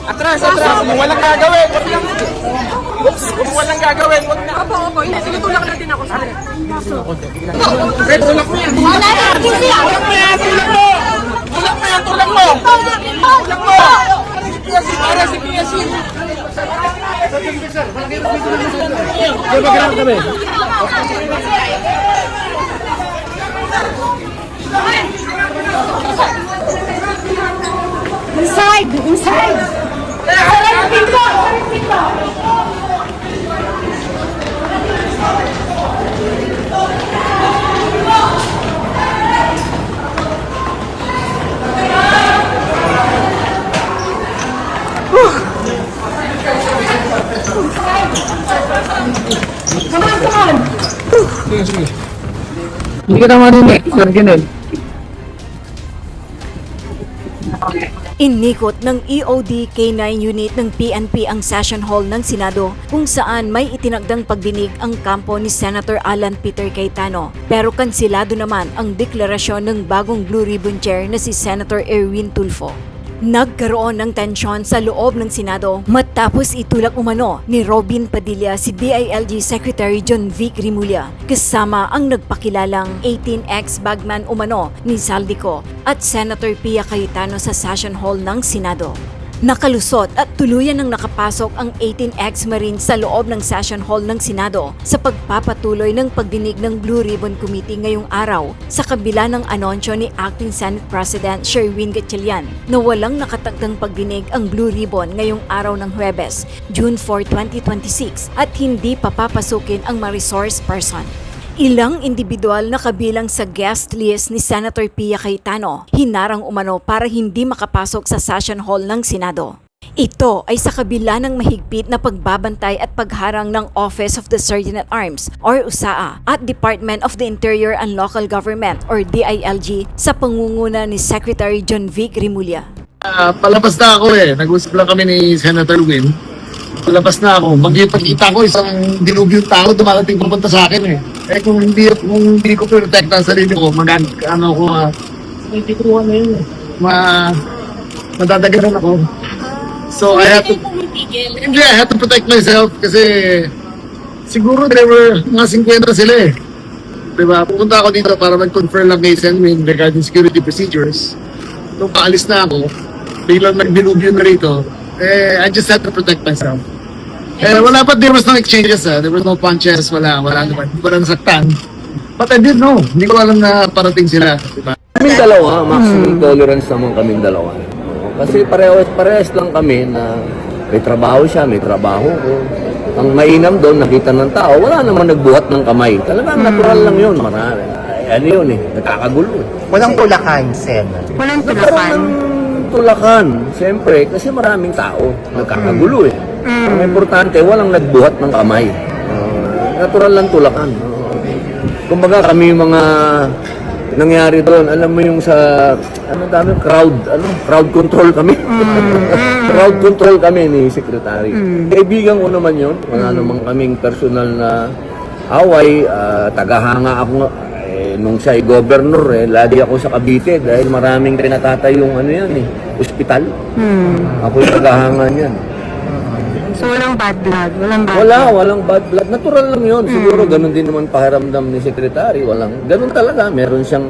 Atras! Kung walang gagawin! Walang gagawin! Opo. Sige, tulak natin ako sa akin. Fred, tulak mo yan! Tulak mo! Para si Piasin! Inside! Come on! Sige. Hindi ka naman din eh. Inikot ng EOD K9 unit ng PNP ang session hall ng Senado kung saan may itinagdang pagdinig ang kampo ni Senator Alan Peter Cayetano. Pero kansilado naman ang deklarasyon ng bagong Blue Ribbon Chair na si Senator Erwin Tulfo. Nagkaroon ng tensyon sa loob ng Senado matapos itulak umano ni Robin Padilla si DILG Secretary John Vic Rimulya kasama ang nagpakilalang 18X bagman umano ni Saldico at Senator Pia Cayetano sa session hall ng Senado. Nakalusot at tuluyan ng nakapasok ang 18X Marines sa loob ng session hall ng Senado sa pagpapatuloy ng pagdinig ng Blue Ribbon Committee ngayong araw sa kabila ng anunsyo ni Acting Senate President Sherwin Gatchalian na walang nakatagdang pagdinig ang Blue Ribbon ngayong araw ng Huwebes, June 4, 2026 at hindi papapasukin ang mga resource person. Ilang individual na kabilang sa guest list ni Senator Pia Cayetano hinarang umano para hindi makapasok sa session hall ng Senado. Ito ay sa kabila ng mahigpit na pagbabantay at pagharang ng Office of the Sergeant at Arms or USAA at Department of the Interior and Local Government or DILG sa pangunguna ni Secretary John Vic Rimulya. Palabas na ako eh. Nag-usap lang kami ni Senator Win. Palabas na ako. Magkipagkita ko isang dilubyong tao dumarating pupunta sa akin eh. Kung hindi ko protect ang sarili ko, hindi ko yun eh. Madadagaran ako. So I have to protect myself kasi siguro there were mga 50 sila eh. Diba? Pupunta ako dito para mag-confer lang kay Senwin regarding security procedures. Nung paalis na ako, biglang nag-dilubyo na rito, I just had to protect myself. Wala pa, there was no exchanges there was no punches, wala naman, hindi ko lang nasaktan. But I didn't know, hindi ko alam na parating sila. Diba? Kaming dalawa, maximum tolerance naman kaming dalawa. Kasi parehas lang kami na may trabaho siya, may trabaho ko. Ang mainam doon, nakita ng tao, wala namang nagbuhat ng kamay. Talagang natural lang yun. Marami. Ano yun eh, nagkakagulo eh. Walang tulakan, Sen. Walang tulakan. Tulakan, siyempre, kasi maraming tao, nagkakagulo eh. Ang importante, walang nagbuhat ng kamay. Natural lang tulakan. Kumbaga kami mga nangyari doon, alam mo yung sa, crowd control kami. Crowd control kami ni Secretary. Kaibigan ko naman yun, wala namang kaming personal na away, tagahanga ako nung siya ay governor lagi ako sa Cavite dahil maraming pinatatayong ospital. Ako yung tagahanga niyan. So walang bad blood? Walang bad blood. Natural lang yun. Siguro ganun din naman pakiramdam ni Secretary. Ganun talaga. Meron siyang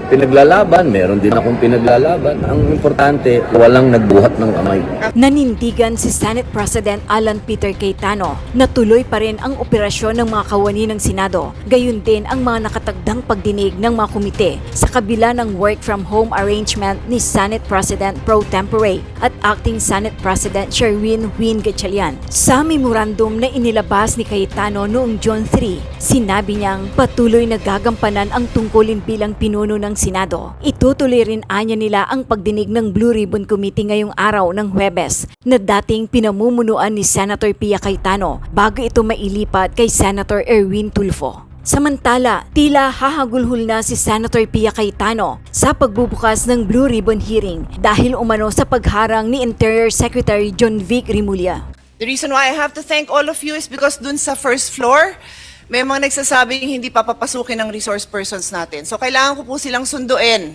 pinaglalaban, meron din akong pinaglalaban. Ang importante, walang nagbuhat ng kamay. Nanindigan si Senate President Alan Peter Cayetano na tuloy pa rin ang operasyon ng mga kawani ng Senado. Gayun din ang mga nakatagdang pagdinig ng mga komite sa kabila ng work from home arrangement ni Senate President Pro Tempore at Acting Senate President Sherwin Gatchalian. Sa memorandum na inilabas ni Cayetano noong June 3, sinabi niyang patuloy na gagampanan ang tungkulin bilang pinuno ng Senado. Itutuloy rin anya nila ang pagdinig ng Blue Ribbon Committee ngayong araw ng Huwebes na dating pinamumunuan ni Senator Pia Cayetano bago ito mailipat kay Senator Erwin Tulfo. Samantala, tila hahagulhol na si Senator Pia Cayetano sa pagbubukas ng Blue Ribbon hearing dahil umano sa pagharang ni Interior Secretary John Vic Rimulya. The reason why I have to thank all of you is because dun sa first floor, may mga nagsasabing hindi papapasukin ng resource persons natin. So kailangan ko po silang sunduin.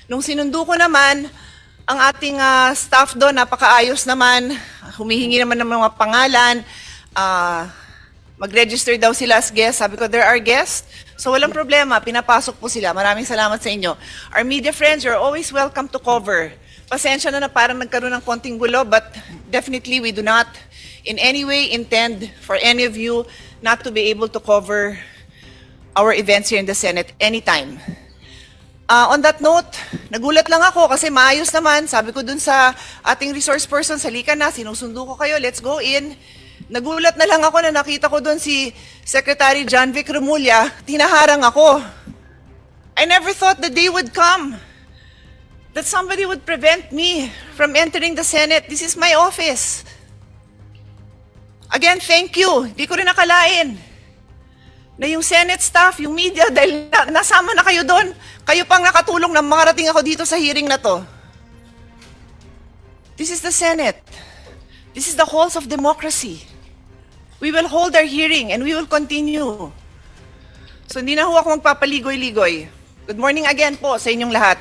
Nung sinundo ko naman, ang ating staff doon, napakaayos naman, humihingi naman ng mga pangalan, mag-register daw sila as guests. Sabi ko, there are guests. So walang problema, pinapasok po sila. Maraming salamat sa inyo. Our media friends, you're always welcome to cover. Pasensya na parang nagkaroon ng konting gulo, but definitely we do not in any way intend for any of you not to be able to cover our events here in the Senate anytime. On that note, nagulat lang ako kasi maayos naman. Sabi ko dun sa ating resource person, halika na, sinusundo ko kayo, let's go in. Nagulat na lang ako na nakita ko dun si Secretary John Vic Rimulya, tinaharang ako. I never thought the day would come that somebody would prevent me from entering the Senate. This is my office. Again, thank you. Di ko rin nakalain na yung Senate staff, yung media, dahil nasama na kayo doon, kayo pang nakatulong na makarating ako dito sa hearing na to. This is the Senate. This is the halls of democracy. We will hold our hearing and we will continue. So hindi na ho ako magpapaligoy-ligoy. Good morning again po sa inyong lahat.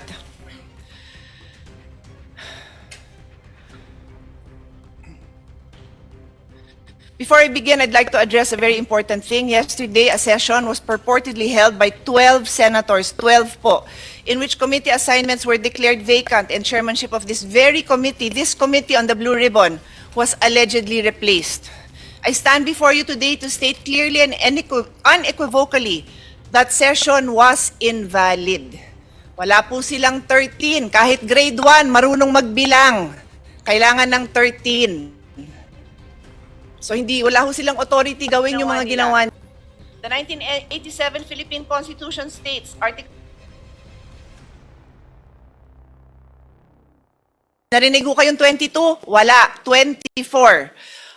Before I begin, I'd like to address a very important thing. Yesterday, a session was purportedly held by 12 senators, 12 po, in which committee assignments were declared vacant and chairmanship of this very committee, this committee on the Blue Ribbon, was allegedly replaced. I stand before you today to state clearly and unequivocally that session was invalid. Wala po silang 13. Kahit grade 1, marunong magbilang. Kailangan ng 13. So wala ho silang authority gawin yung mga ginawa. The 1987 Philippine Constitution states, Narinig ho kayong 22? Wala. 24.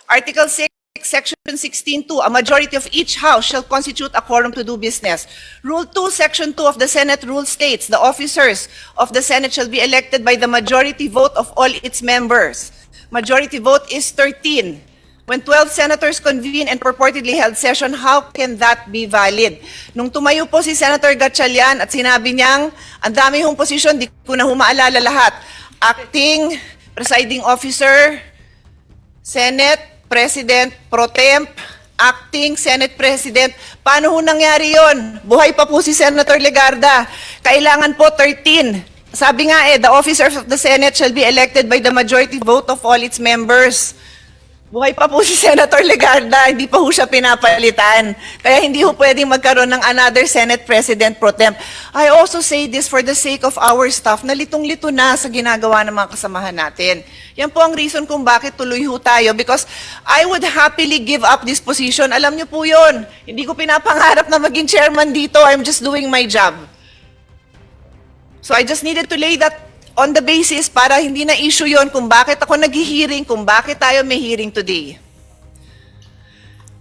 Article 6, Section 16.2, a majority of each house shall constitute a quorum to do business. Rule 2, Section 2 of the Senate rule states, the officers of the Senate shall be elected by the majority vote of all its members. Majority vote is 13. When 12 senators convene and purportedly held session, how can that be valid? Nung tumayo po si Senator Gatchalian at sinabi niyang, ang dami hong posisyon, di ko na humaalala lahat. Acting, presiding officer, Senate, President, Pro Temp, Acting, Senate President. Paano ho nangyari yon? Buhay pa po si Senator Legarda. Kailangan po 13. Sabi nga the officers of the Senate shall be elected by the majority vote of all its members. Buhay pa po si Senator Legarda, hindi pa ho siya pinapalitan. Kaya hindi ho pwedeng magkaroon ng another Senate President pro temp. I also say this for the sake of our staff na litong-lito na sa ginagawa ng mga kasamahan natin. Yan po ang reason kung bakit tuloy ho tayo, because I would happily give up this position. Alam niyo po yun, hindi ko pinapangarap na maging chairman dito. I'm just doing my job. So I just needed to lay that on the basis para hindi na issue yon kung bakit ako nag-hearing, kung bakit tayo may hearing today.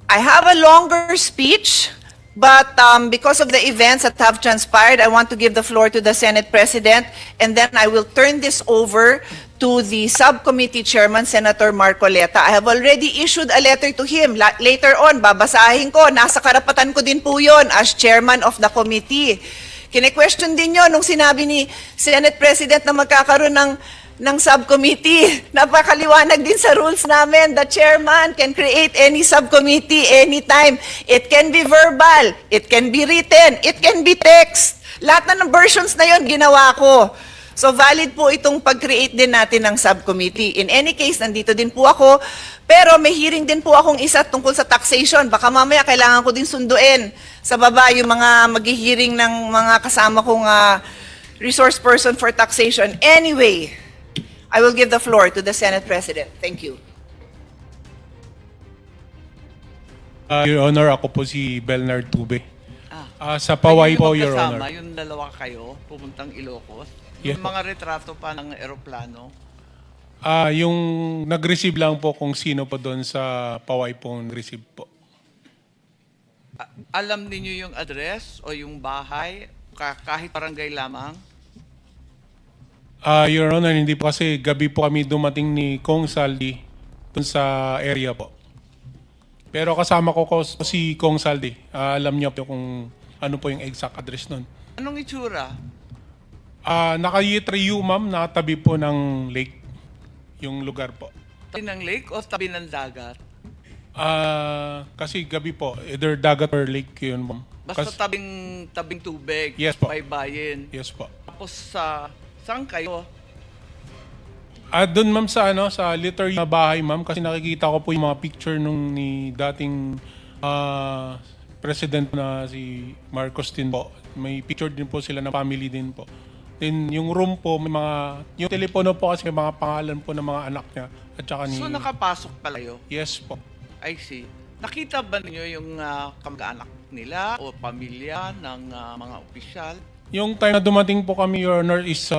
I have a longer speech, but because of the events that have transpired, I want to give the floor to the Senate President, and then I will turn this over to the subcommittee chairman, Senator Marcoleta. I have already issued a letter to him. Later on, babasahin ko, nasa karapatan ko din po yon as chairman of the committee. Kine-question din yun nung sinabi ni Senate President na magkakaroon ng subcommittee. Napakaliwanag din sa rules namin. The chairman can create any subcommittee anytime. It can be verbal, it can be written, it can be text. Lahat na ng versions na yun, ginawa ko. So valid po itong pag-create din natin ng subcommittee. In any case, nandito din po ako. Pero may hearing din po akong isa tungkol sa taxation. Baka mamaya kailangan ko din sunduin sa baba yung mga mag-hearing ng mga kasama kong resource person for taxation. Anyway, I will give the floor to the Senate President. Thank you. Your Honor, ako po si Belnard Tube. Sa Paway po, Your Honor. Yung dalawa kayo, pumuntang Ilocos. Yes Yung mga retrato pa ng eroplano. Yung nag-receive lang po kung sino po doon sa Paway po receive po. Alam niyo yung address o yung bahay, kahit barangay lamang? Your Honor, hindi po kasi gabi po kami dumating ni Kong Saldi dun sa area po. Pero kasama ko si Kong Saldi. Alam niya po kung ano po yung exact address nun. Anong itsura? Naka-U ma'am, nakatabi po ng lake yung lugar po. Tabi ng lake o tabi ng dagat? Kasi gabi po, either dagat or lake yun ma'am. Basta tabing tubig, Yes po. may bayin. Yes po. Tapos saan kayo? Doon ma'am sa literal na bahay ma'am kasi nakikita ko po yung mga picture nung ni dating president na si Marcos din po. May picture din po sila ng family din po. Then yung room po may yung telepono po kasi may mga pangalan po ng mga anak niya at saka ni So nakapasok pala kayo? Yes po. I see. Nakita ba niyo yung kamag-anak nila o pamilya ng mga opisyal? Yung time na dumating po kami, Your Honor, is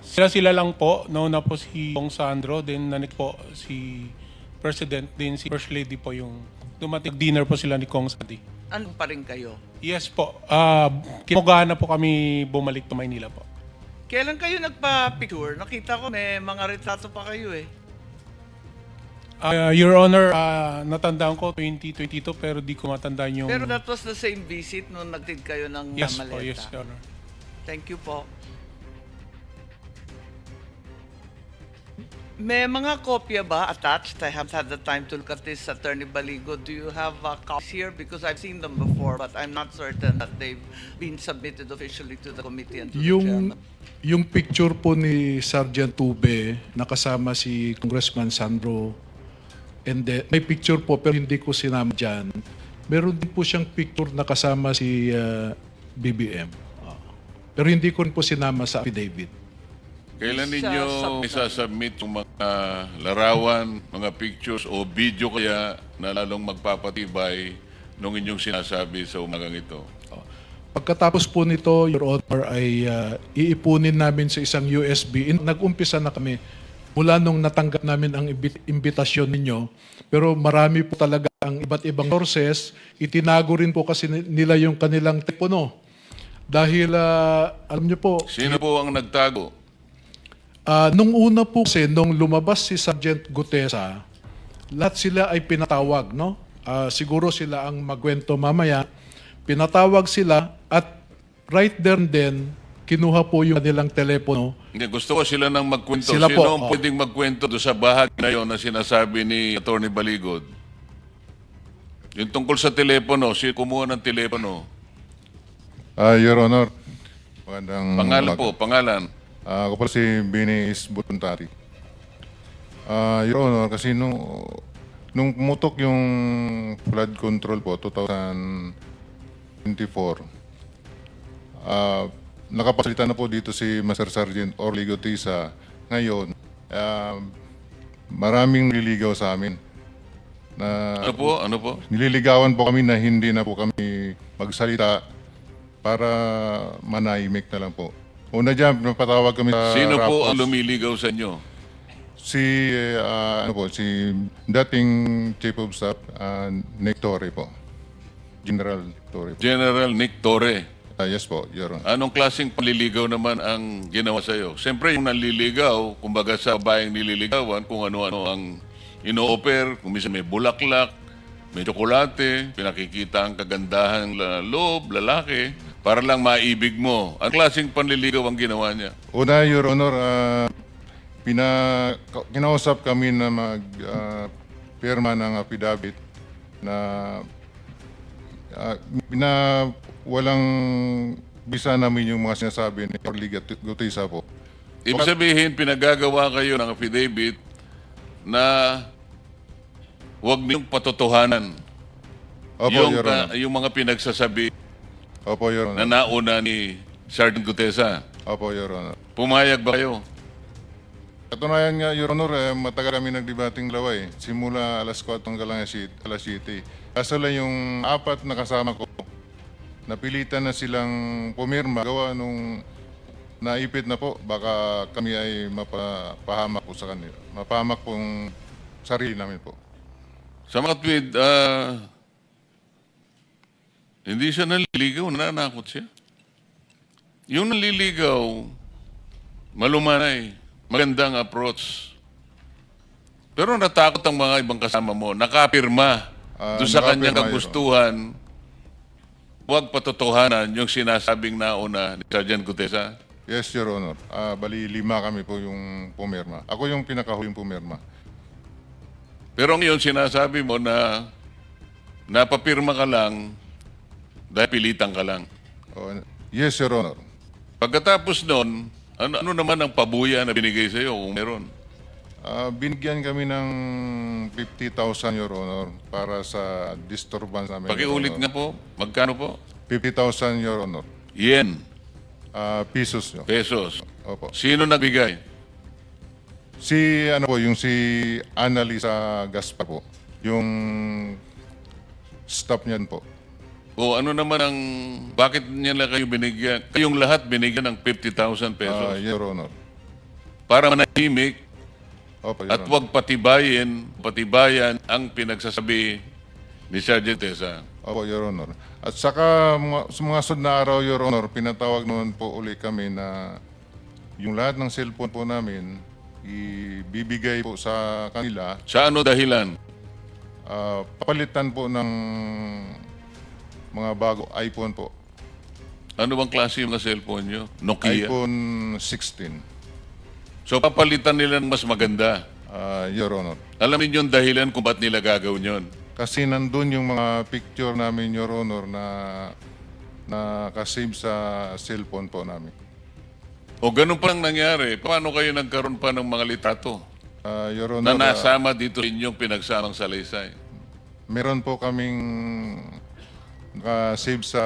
sila lang po. Nauna po si Kong Sandro, then nanik po si President, then si First Lady po yung dumating. Dinner po sila ni Kong Sadi. Ano pa rin kayo? Yes po. Kinugahan na po kami bumalik to Maynila po. Kailan kayo nagpa-picture? Nakita ko may mga retrato pa kayo eh. Your Honor, natandaan ko 2022 pero di ko matandaan yung... Pero that was the same visit nung nagtid kayo ng Yes maleta. po, yes, Your Honor. Thank you po. May mga kopya ba attached? I haven't had the time to look at this, Attorney Baligo. Do you have copies here? Because I've seen them before, but I'm not certain that they've been submitted officially to the committee and to the chairman. Yung picture po ni Sergeant Tube, nakasama si Congressman Sandro, and may picture po pero hindi ko sinama dyan. Meron din po siyang picture na kasama si BBM. Pero hindi ko rin po sinama sa affidavit. Kailan ninyo isasubmit yung mga larawan, mga pictures o video kaya na lalong magpapatibay nung inyong sinasabi sa umagang ito? Pagkatapos po nito, Your Honor, ay iipunin namin sa isang USB. Nag-umpisa na kami mula nung natanggap namin ang imbitasyon ninyo. Pero marami po talaga ang iba't ibang sources. Itinago rin po kasi nila yung kanilang telepono. Dahil, alam niyo po... Sino po ang nagtago? Nung una po kasi, nung lumabas si Sergeant Gutesa, lahat sila ay pinatawag, no? Siguro sila ang magkwento mamaya. Pinatawag sila at right there and then, kinuha po yung kanilang telepono. Hindi, gusto ko sila nang magkwento. Sila Sino po, ang pwedeng magkwento doon sa bahagi na yon na sinasabi ni Atty. Baligod? Yung tungkol sa telepono, sino kumuha ng telepono? Your Honor, magandang Pangalan umaga. po, pangalan. Ako pala si Bini is Voluntary. Your Honor, kasi nung pumutok yung flood control po, 2024, nakapasalita na po dito si Master Sergeant Orly Gutesa. Ngayon, maraming nililigaw sa amin. Ano po? Ano po? Nililigawan po kami na hindi na po kami magsalita para manahimik na lang po. Una dyan, napatawag kami sa Sino po Rapos. ang lumiligaw sa inyo? Si dating Chief of Staff, Nick Torre po. General Torre po. General Nick Torre. Yes po, Your Honor. Anong klaseng panliligaw naman ang ginawa sa'yo? Siyempre, yung nanliligaw, kumbaga sa bayang nililigawan, kung ano-ano ang ino-offer, kung minsan may bulaklak, may tsokolate, pinakikita ang kagandahan loob, lalaki, para lang maibig mo. Ang klaseng panliligaw ang ginawa niya? Una, Your Honor, kinausap kami na pirma ng affidavit na walang bisa namin yung mga sinasabi ni Orly Gutesa po. Ibig sabihin, pinagagawa kayo ng affidavit na huwag niyong patotohanan Opo, yung, Your Honor. yung mga pinagsasabi Opo, Your na Honor. nauna ni Sergeant Gutesa. Opo, Your Honor. Pumayag ba kayo? Katunayan nga, Your Honor, matagal kami nagdebating laway. Simula alas 4 hanggang alas 7. Kaso lang yung apat na kasama ko, napilitan na silang pumirma. Gawa nung naipit na po, baka kami ay mapahamak po sa kanila. Mapahamak pong sarili namin po. Sa mga tweet, Hindi siya naliligaw, nananakot siya. Yung naliligaw, malumanay, magandang approach. Pero natakot ang mga ibang kasama mo, nakapirma doon sa kanyang nakapirma, kagustuhan, huwag patotohanan yung sinasabing nauna ni Sergeant Gutesa. Yes, Your Honor. Bali, 5 kami po yung pumirma. Ako yung pinakahuling pumirma. Pero ngayon sinasabi mo na napapirma ka lang dahil pilitan ka lang. Yes, Your Honor. Pagkatapos nun, ano naman ang pabuya na binigay sa iyo kung meron? Binigyan kami ng 50,000, Your Honor, para sa disturbance namin. Pakiulit Your nga Honor. po, magkano po? 50,000, Your Honor. Yen, Pesos. Yo. pesos. Opo. Sino nagbigay? Yung si Annalisa Gaspar po. Yung staff niyan po. O ano naman ang, bakit niya lang kayo binigyan? Kayong lahat binigyan ng 50,000 pesos Your Honor. para manahimik Opo, Your at Honor. huwag patibayan ang pinagsasabi ni Sergeant Tesa. Opo, Your Honor. At saka sa mga sunod na araw, Your Honor, pinatawag naman po uli kami na yung lahat ng cellphone po namin ibibigay po sa kanila. Sa ano dahilan? Papalitan po ng mga bago iPhone po. Ano bang klase yung mga cellphone nyo? Nokia? iPhone 16. So papalitan nila ng mas maganda. Your Honor. Alam niyo yung dahilan kung ba't nila gagawin yun? Kasi nandun yung mga picture namin, Your Honor, na nakasave sa cellphone po namin. O ganun pa lang nangyari, paano kayo nagkaroon pa ng mga litrato Your na Honor, nasama dito sa inyong pinagsamang salaysay? meron po kaming nakasave sa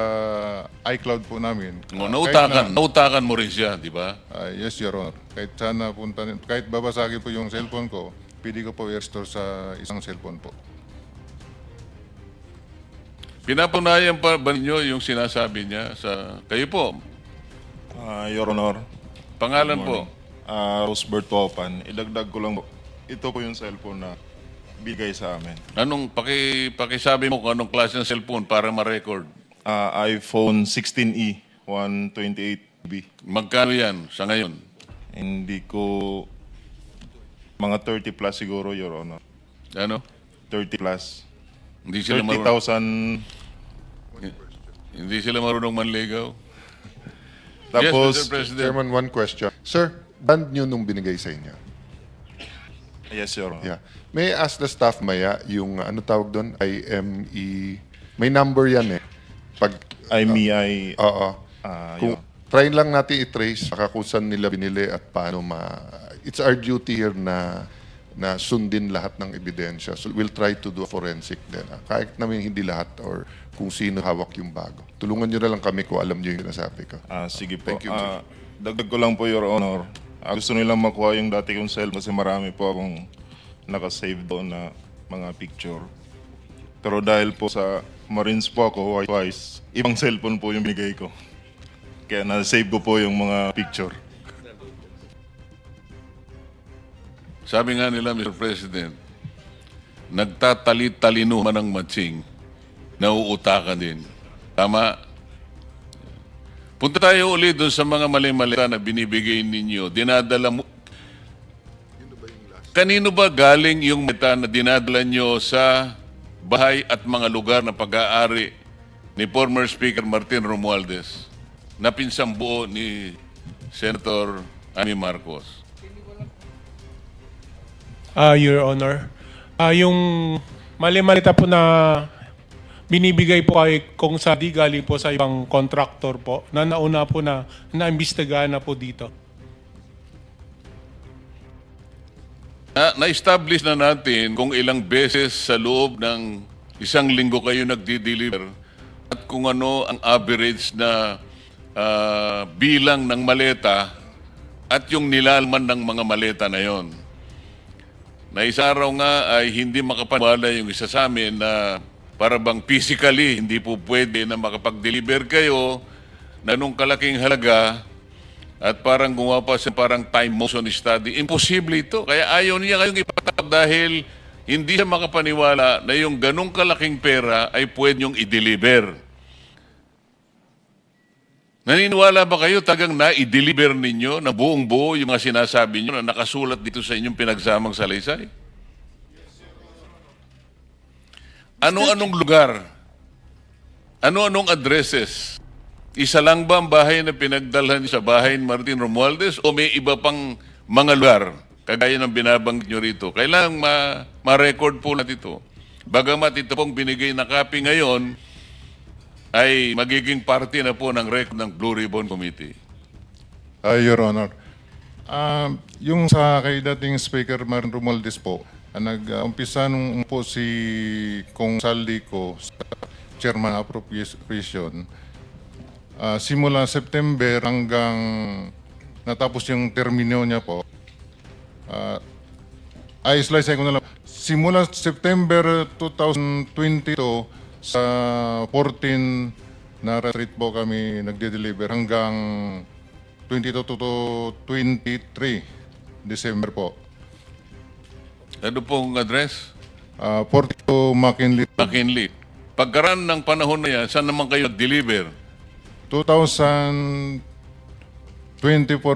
iCloud po namin. O, Kahit nautakan mo rin siya, di ba? yes, Your Honor. Kahit babasagin po yung cellphone ko, pwede ko po i-restore sa isang cellphone po. Pinapunayan pa ba ninyo yung sinasabi niya sa... Kayo po, Your Honor, pangalan good po. morning. Rosbert Topan. Idagdag ko lang po. Ito po yung cellphone na bigay sa amin. Anong, pakisabi mo kung anong klase ng cellphone para ma-record. iPhone 16e, 128GB. Magkano yan sa ngayon? Hindi ko... Mga 30 plus siguro, Your Honor. Ano? 30 plus. Hindi sila marunong, 30,000. hindi sila marunong manligaw? Tapos, yes, Mr. President. Chairman, one question. Sir, band nyo nung binigay sa inyo? yes, Your Honor. Yeah. May I ask the staff maya, yung ano tawag doon? IME. May number yan eh. Pag, IMEI. oo. Kung, Yun. try lang natin i-trace saka kung saan nila binili at paano It's our duty here na sundin lahat ng ebidensya. So we'll try to do a forensic din. Kahit namin hindi lahat or kung sino hawak yung bago. Tulungan nyo na lang kami kung alam nyo yung sinasabi ko. Sige po. Thank you, sir. Dagdag ko lang po, Your Honor. Gusto nilang makuha yung dati kong cellphone kasi marami po akong nakasave doon na mga picture. Pero dahil po sa Marines po ako, twice, ibang cellphone po yung binigay ko. Kaya na-save ko po yung mga picture. Sabi nga nila, Mr. President, nagtatalit-talino man ang matching, nauutakan din. Tama? Punta tayo ulit doon sa mga mali-mali na binibigay ninyo. Dinadala mo... Kanino ba galing yung meta na dinadala nyo sa bahay at mga lugar na pag-aari ni former Speaker Martin Romualdez na pinsang buo ni Senator Amy Marcos? Your Honor, yung mali-malita po na binibigay po kay Kong Sadi galing po sa ibang contractor po na nauna po na naimbestigahan na po dito. Na-establish na natin kung ilang beses sa loob ng isang linggo kayo nagdi-deliver at kung ano ang average na bilang ng maleta at yung nilalman ng mga maleta na yon. Na isa araw nga ay hindi makapaniwala yung isa sa amin na para bang physically hindi po pwede na makapag-deliver kayo na nung kalaking halaga at parang gumawa pa sa parang time motion study. Imposible ito. Kaya ayaw niya kayong ipatawag dahil hindi siya makapaniwala na yung ganong kalaking pera ay pwede niyong i-deliver. Naniniwala ba kayo tagang na-deliver ninyo na buong buo yung mga sinasabi nyo na nakasulat dito sa inyong pinagsamang salaysay? Ano-anong lugar? Ano-anong addresses? Isa lang ba ang bahay na pinagdalhan sa bahay ni Martin Romualdez o may iba pang mga lugar kagaya ng binabanggit nyo rito? Kailangang ma-record po natin ito. Bagamat ito pong binigay na copy ngayon, ay magiging parte na po ng record ng Blue Ribbon Committee. Your Honor, yung sa kay dating Speaker Martin Romualdez po, nag-umpisa nung po si Kong Saldico sa Chairman Appropriation, simula September hanggang natapos yung termino niya po, slice ko na lang. Simula September 2022 sa 14 na retreat po kami nagde-deliver hanggang 22 to 23 December po. Ano pong address? 42 McKinley. McKinley. Pagkaraan ng panahon na yan, saan naman kayo nag-deliver? 2024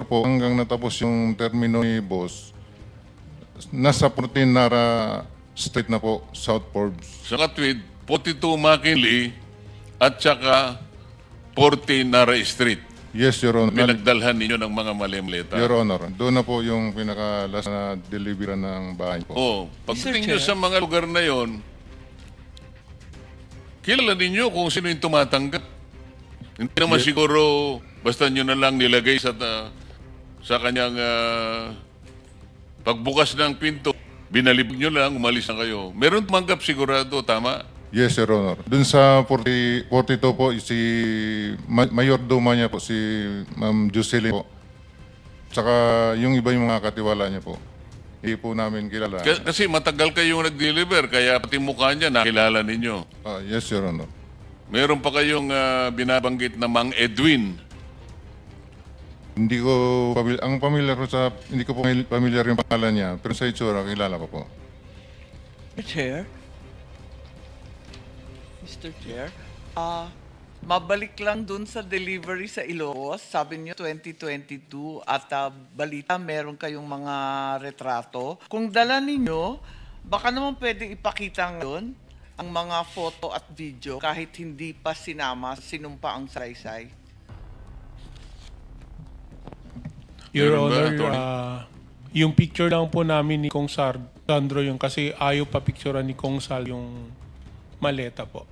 po hanggang natapos yung termino ni Boss. Nasa 14 Nara Street na po, South Forbes. Sa Katwid, 42 McKinley at saka 40 Nara Street. Yes, Your Honor. Pinagdalhan ninyo ng mga malimleta. Your Honor, doon na po yung pinaka-last na delivery ng bahay po. Oh, pagdating nyo sa mga lugar na yon, kilala ninyo kung sino yung tumatanggap. Hindi naman siguro basta nyo na lang nilagay sa kanyang pagbukas ng pinto, binalibog nyo lang, umalis na kayo. Meron tumanggap sigurado, tama? Yes, Your Honor. Doon sa 42 po, si Mayor Duma niya po, si Ma'am Jocelyn po. Tsaka yung iba yung mga katiwala niya po. Hindi po namin kilala. Kasi matagal kayong nag-deliver, kaya pati mukha niya nakilala ninyo. Yes, Your Honor. Meron pa kayong binabanggit na Mang Edwin. Hindi ko familiar ko sa hindi ko po familiar yung pangalan niya, pero sa itsura kilala ko po. Mr. Chair, mabalik lang dun sa delivery sa Ilocos. Sabi niyo 2022 at balita meron kayong mga retrato. Kung dala ninyo, baka naman pwede ipakita ngayon ang mga photo at video kahit hindi pa sinumpa ang salaysay. Your Meron ba, Honor, Attorney? yung picture lang po namin ni Kong Sandro yung kasi ayaw pa picturean ni Kong Sal yung maleta po.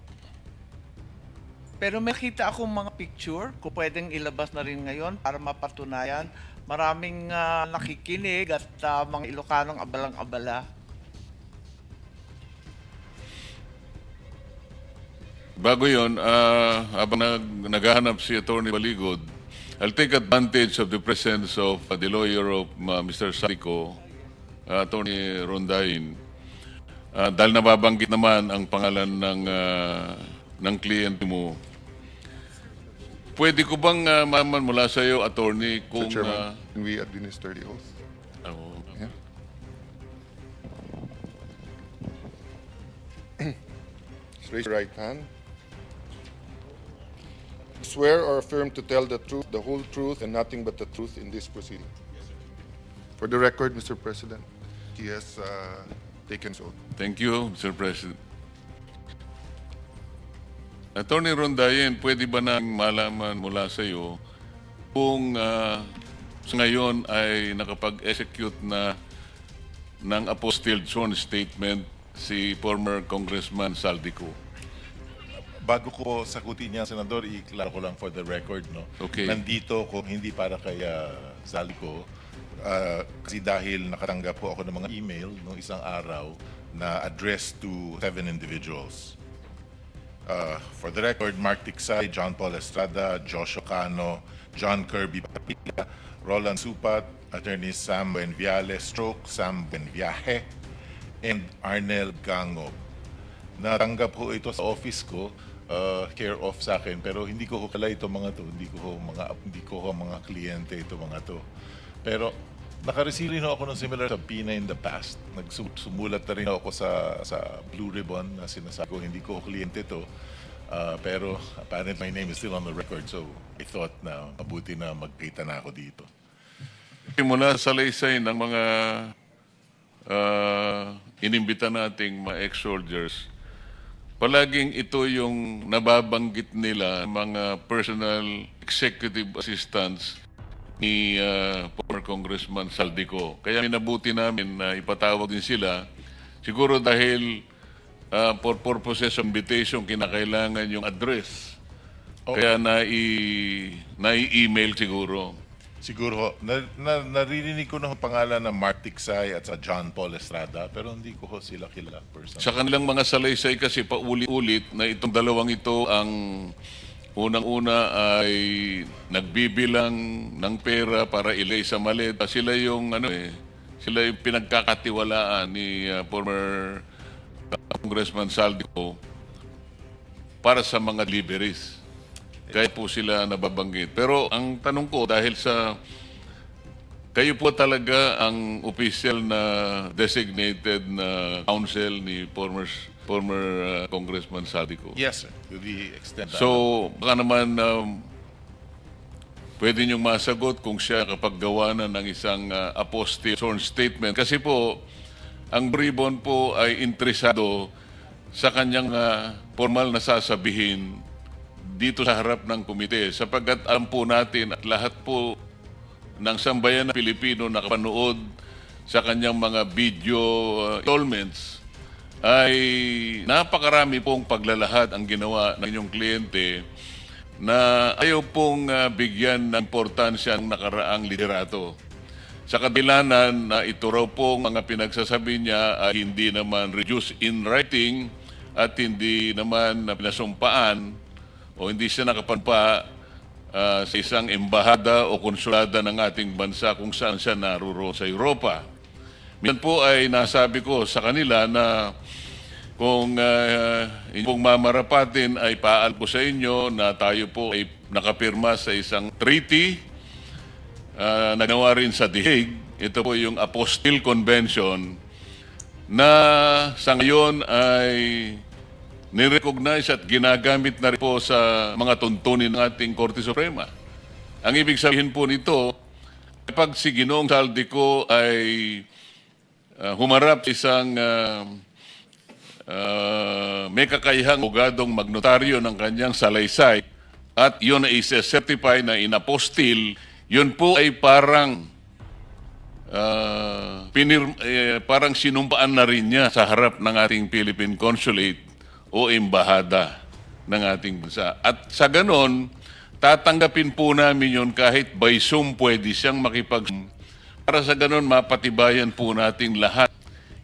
Pero may kita akong mga picture, kung pwedeng ilabas na rin ngayon para mapatunayan. Maraming nakikinig at mga Ilocanong abalang-abala. Bago yun, habang naghahanap si Attorney Baligod, I'll take advantage of the presence of the lawyer of Mr. Saldico, Attorney Rondain. Dahil nababanggit naman ang pangalan ng kliyente mo, pwede ko bang malaman mula sa iyo, Attorney, kung... Mr. Chairman, can we administer the oath? Yeah. Just raise your right hand. Swear or affirm to tell the truth, the whole truth, and nothing but the truth in this proceeding. For the record, Mr. President, he has taken his oath. Thank you, Mr. President. Attorney Rondayen, pwede ba nang malaman mula sa iyo kung sa ngayon ay nakapag-execute na ng apostilled sworn statement si former Congressman Saldico? Bago ko sagutin niya, Senador, i-klaro ko lang for the record, no? Okay. Nandito kung hindi para kay Saldico, kasi dahil nakatanggap po ako ng mga email noong isang araw na addressed to 7 individuals. For the record, Mark Tiksay, John Paul Estrada, Joshua Cano, John Kirby Padilla, Roland Supat, Attorney Sam Buenviale, Sam Buenviaje, and Arnel Gangob. Natanggap po ito sa office ko, care of sa akin, pero hindi ko kala ito mga to, hindi ko mga kliyente ito mga to. Pero naka-receive rin ako ng similar subpoena in the past. Nagsumulat na rin ako sa Blue Ribbon na sinasabi ko, hindi ko kliyente to. Pero apparently my name is still on the record, so I thought na mabuti na magkita na ako dito. Mula sa salaysay ng mga inimbita nating mga ex-soldiers, palaging ito yung nababanggit nila, mga personal executive assistants ni former Congressman Saldico. Kaya minabuti namin na ipatawag din sila. Siguro dahil for purposes of invitation, kinakailangan yung address. Kaya nai-email siguro. Siguro, naririnig ko na ang pangalan ng Mark Tiksay at sa John Paul Estrada, pero hindi ko ho sila kilala personally. Sa kanilang mga salaysay kasi paulit-ulit na itong dalawang ito ang unang-una ay nagbibilang ng pera para ilay sa maleta. Sila yung sila yung pinagkakatiwalaan ni former Congressman Saldico para sa mga deliveries. Kaya po sila nababanggit. Pero ang tanong ko, dahil sa kayo po talaga ang official na designated na counsel ni former Congressman Saldico. Yes, sir. To the extent that... So, baka naman pwede niyong masagot kung siya kapag gawa na ng isang apostille sworn statement. Kasi po, ang Bribon po ay interesado sa kanyang formal na sasabihin dito sa harap ng komite, sapagkat alam po natin at lahat po ng sambayan ng Pilipino nakapanood sa kanyang mga video installments ay napakarami pong paglalahad ang ginawa ng inyong kliyente na ayaw pong bigyan ng importansya ng nakaraang liderato. Sa kadilanan na ito raw pong mga pinagsasabi niya ay hindi naman reduced in writing at hindi naman pinasumpaan o hindi siya nakapanpa sa isang embahada o konsulada ng ating bansa kung saan siya naroroon sa Europa. Minsan po ay nasabi ko sa kanila na kung inyong mamarapatin ay paal po sa inyo na tayo po ay nakapirma sa isang treaty na ginawa rin sa The Hague. Ito po yung Apostille Convention na sa ngayon ay nirecognize at ginagamit na rin po sa mga tuntunin ng ating Korte Suprema. Ang ibig sabihin po nito, kapag si Ginoong Saldico ay humarap sa isang may kakayahang abogadong magnotaryo ng kanyang salaysay at yun ay certify na inapostille, yun po ay parang parang sinumpaan na rin niya sa harap ng ating Philippine Consulate o embahada ng ating bansa. At sa ganon, tatanggapin po namin yun kahit by Zoom pwede siyang para sa ganon mapatibayan po natin lahat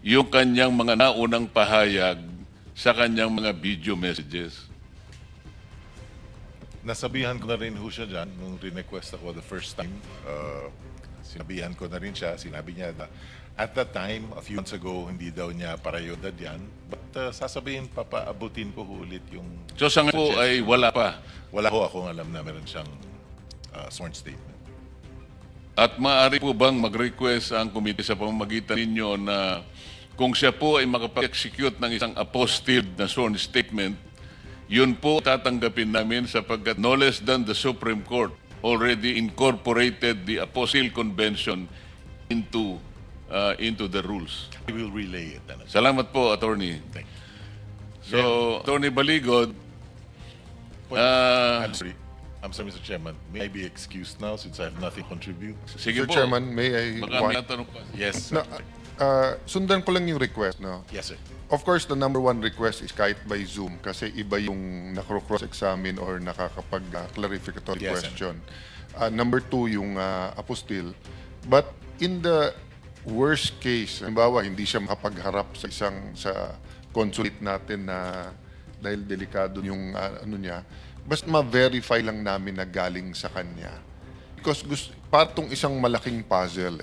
yung kanyang mga naunang pahayag sa kanyang mga video messages. Nasabihan ko na rin ho siya dyan nung request ako the first time. Sinabihan ko na rin siya, sinabi niya na at that time, a few months ago, hindi daw niya parayodad yan. But sasabihin, papaabutin ko ho ulit yung... So sa ngayon po ay wala pa? Wala ho akong alam na meron siyang sworn statement. At maaari po bang mag-request ang komite sa pamamagitan ninyo na kung siya po ay makapag-execute ng isang apostille na sworn statement, yun po tatanggapin namin sapagkat no less than the Supreme Court already incorporated the Apostille Convention into the rules. I will relay it. Salamat po, Attorney. Thank you. So, Attorney Baligod, I'm sorry, Mr. Chairman. May I be excused now since I have nothing to contribute? sige Mr. po. Chairman, may I... Baka may natanong pa. Yes. Na, sundan ko lang yung request, no? Yes, sir. Of course, the number one request is kahit by Zoom kasi iba yung nakro-cross-examine or nakakapag-clarificatory Yes, question. Number two, yung apostille. But in the worst case, halimbawa, hindi siya makapagharap sa consulate natin na dahil delikado yung ano niya, basta ma-verify lang namin na galing sa kanya. Because partong isang malaking puzzle.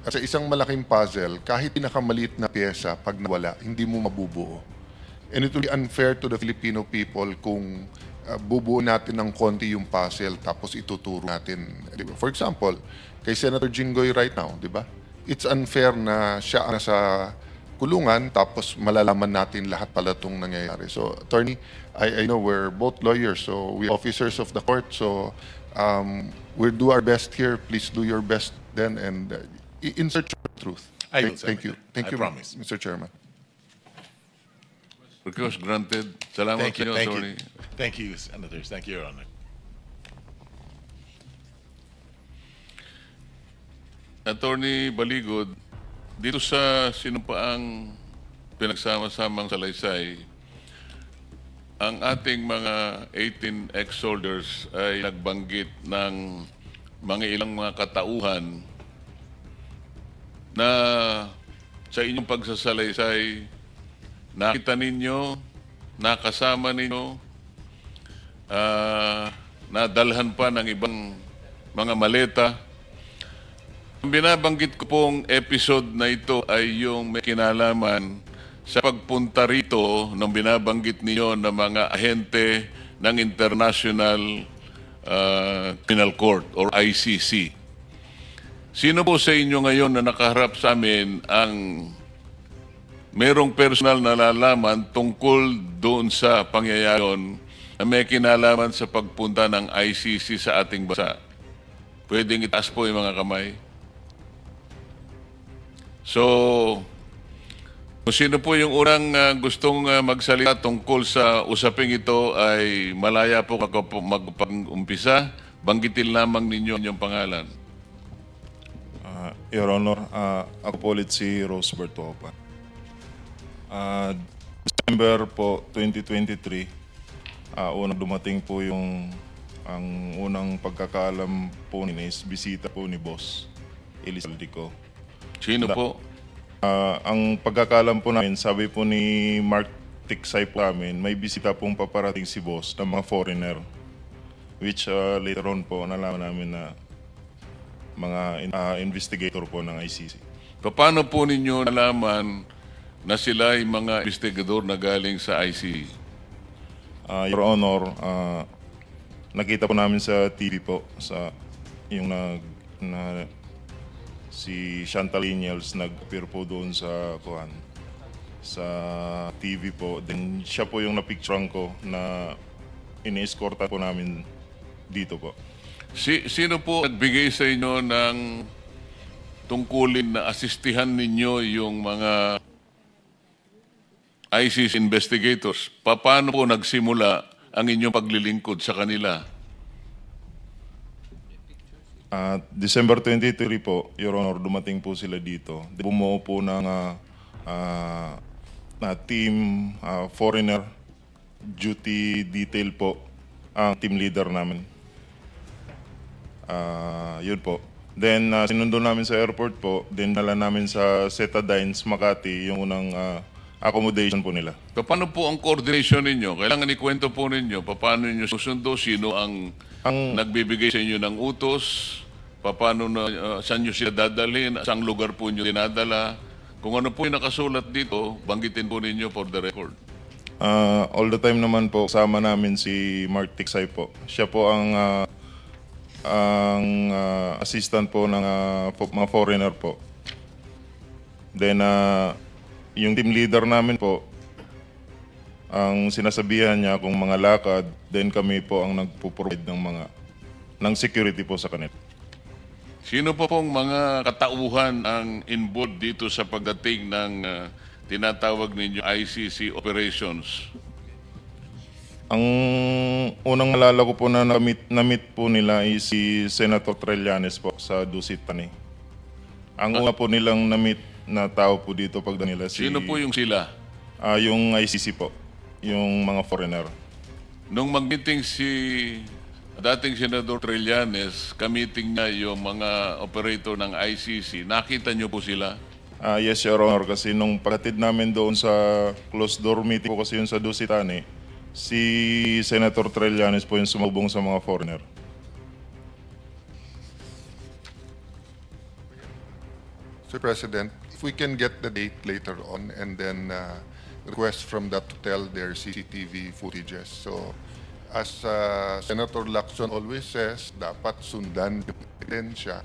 At sa isang malaking puzzle, kahit pinakamaliit na pyesa, pag nawala, hindi mo mabubuo. And it will be unfair to the Filipino people kung bubuo natin ng konti yung puzzle tapos ituturo natin. Diba? For example, kay Senator Jinggoy right now, di ba? It's unfair na siya ang nasa kulungan, tapos malalaman natin lahat pala itong nangyayari. So, attorney, I know we're both lawyers, so we're officers of the court, so we'll do our best here. Please do your best then, and in search of truth. I will, Thank you. Senator. Thank I you, promise. Mr. Chairman. Request granted. Salamat Thank sa you, inyo, thank attorney. you. Thank you, Senators. Thank you, Your Honor. Attorney Baligod, dito sa sinumpaang pinagsama-samang salaysay, ang ating mga 18 ex-soldiers ay nagbanggit ng mga ilang mga katauhan na sa inyong pagsasalaysay, nakita ninyo, nakasama ninyo, nadalhan pa ng ibang mga maleta. Ang binabanggit ko pong episode na ito ay yung may kinalaman sa pagpunta rito ng binabanggit niyo ng mga ahente ng International Criminal Court or ICC. Sino po sa inyo ngayon na nakaharap sa amin ang merong personal na nalalaman tungkol doon sa pangyayayon na may kinalaman sa pagpunta ng ICC sa ating bansa? Pwedeng itaas po yung mga kamay. So, kung sino po yung unang gustong magsalita tungkol sa usaping ito ay malaya po ako magpag-umpisa. Banggitin lamang ninyo yung pangalan. Your Honor, ako po ulit si Rosebert Topa. December po 2023, unang dumating po ang unang pagkakaalam po ni Nes, bisita po ni Boss Elizalde ko. Sino po? Ang pagkakaalam po namin, sabi po ni Mark Tiksay po namin, may bisita pong paparating si Boss ng mga foreigner. Which later on po, nalaman namin na mga investigator po ng ICC. Paano po ninyo nalaman na sila ay mga investigador na galing sa ICC? Your Honor, nakita po namin sa TV po, sa yung si Chantal Inyels nag-appear po doon sa TV po. Then siya po yung napicturean ko na ini-escorta po namin dito po. Sino po nagbigay sa inyo ng tungkulin na asistihan ninyo yung mga ICC investigators? Paano po nagsimula ang inyong paglilingkod sa kanila? December 23 po, Your Honor, dumating po sila dito. Bumuo po ng team foreigner duty detail po ang team leader namin. Yun po. Then sinundo namin sa airport po, then dala namin sa Setadines, Makati, yung unang accommodation po nila. Paano po ang coordination ninyo? Kailangan ikwento po ninyo, paano ninyo susundo, sino ang nagbibigay sa inyo ng utos, paano saan nyo sila dadalhin, saang lugar po nyo dinadala. Kung ano po yung nakasulat dito, banggitin po ninyo for the record. All the time naman po, kasama namin si Mark Tiksay po. Siya po ang assistant po ng mga foreigner po. Then, yung team leader namin po, ang sinasabihan niya kung mga lakad, then kami po ang nagpo-provide ng security po sa kanila. Sino po pong mga katauhan ang involved dito sa pagdating ng tinatawag ninyo ICC operations? Ang unang nalala ko po na na-meet po nila ay si Senator Trillanes po sa Dusit Tani. Ang una po nilang na-meet na tao po dito pag nila si... Sino po yung sila? Yung ICC po, yung mga foreigner. Nung mag-meeting si dating Senador Trillanes, ka-meeting niya yung mga operator ng ICC, nakita niyo po sila? Yes, Your Honor, kasi nung pagkatid namin doon sa closed door meeting po kasi yun sa Dusitani, si Senator Trillanes po yung sumubong sa mga foreigner. Sir President, if we can get the date later on and then request from that hotel their CCTV footages. So, as Senator Lacson always says, dapat sundan yung ebidensya.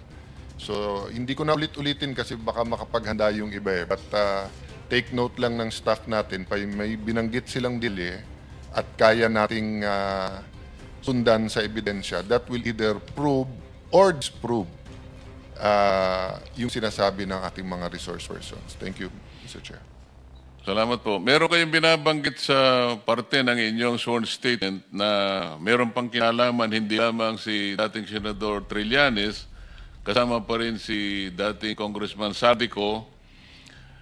So, hindi ko na ulit-ulitin kasi baka makapaghanda yung iba eh. But take note lang ng staff natin, may binanggit silang delay at kaya nating sundan sa ebidensya, that will either prove or disprove yung sinasabi ng ating mga resource persons. Thank you, Mr. Chair. Salamat po. Meron kayong binabanggit sa parte ng inyong sworn statement na meron pang kinalaman hindi lamang si dating Senador Trillanes, kasama pa rin si dating Congressman Saldico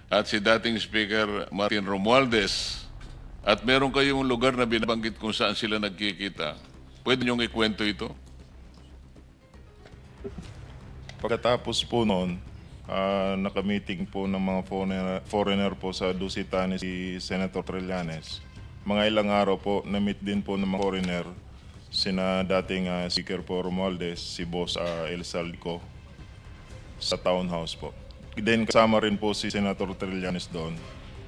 at si dating Speaker Martin Romualdez. At meron kayong lugar na binabanggit kung saan sila nagkikita. Pwede niyong ikwento ito? Pagkatapos po noon, nakamiting po ng mga foreigner po sa Dusitani si Senator Trillanes. Mga ilang araw po, na-meet din po ng mga foreigner, sina dating Speaker po Romualdez, si Boss El Saldico, sa townhouse po. Then kasama rin po si Senator Trillanes doon.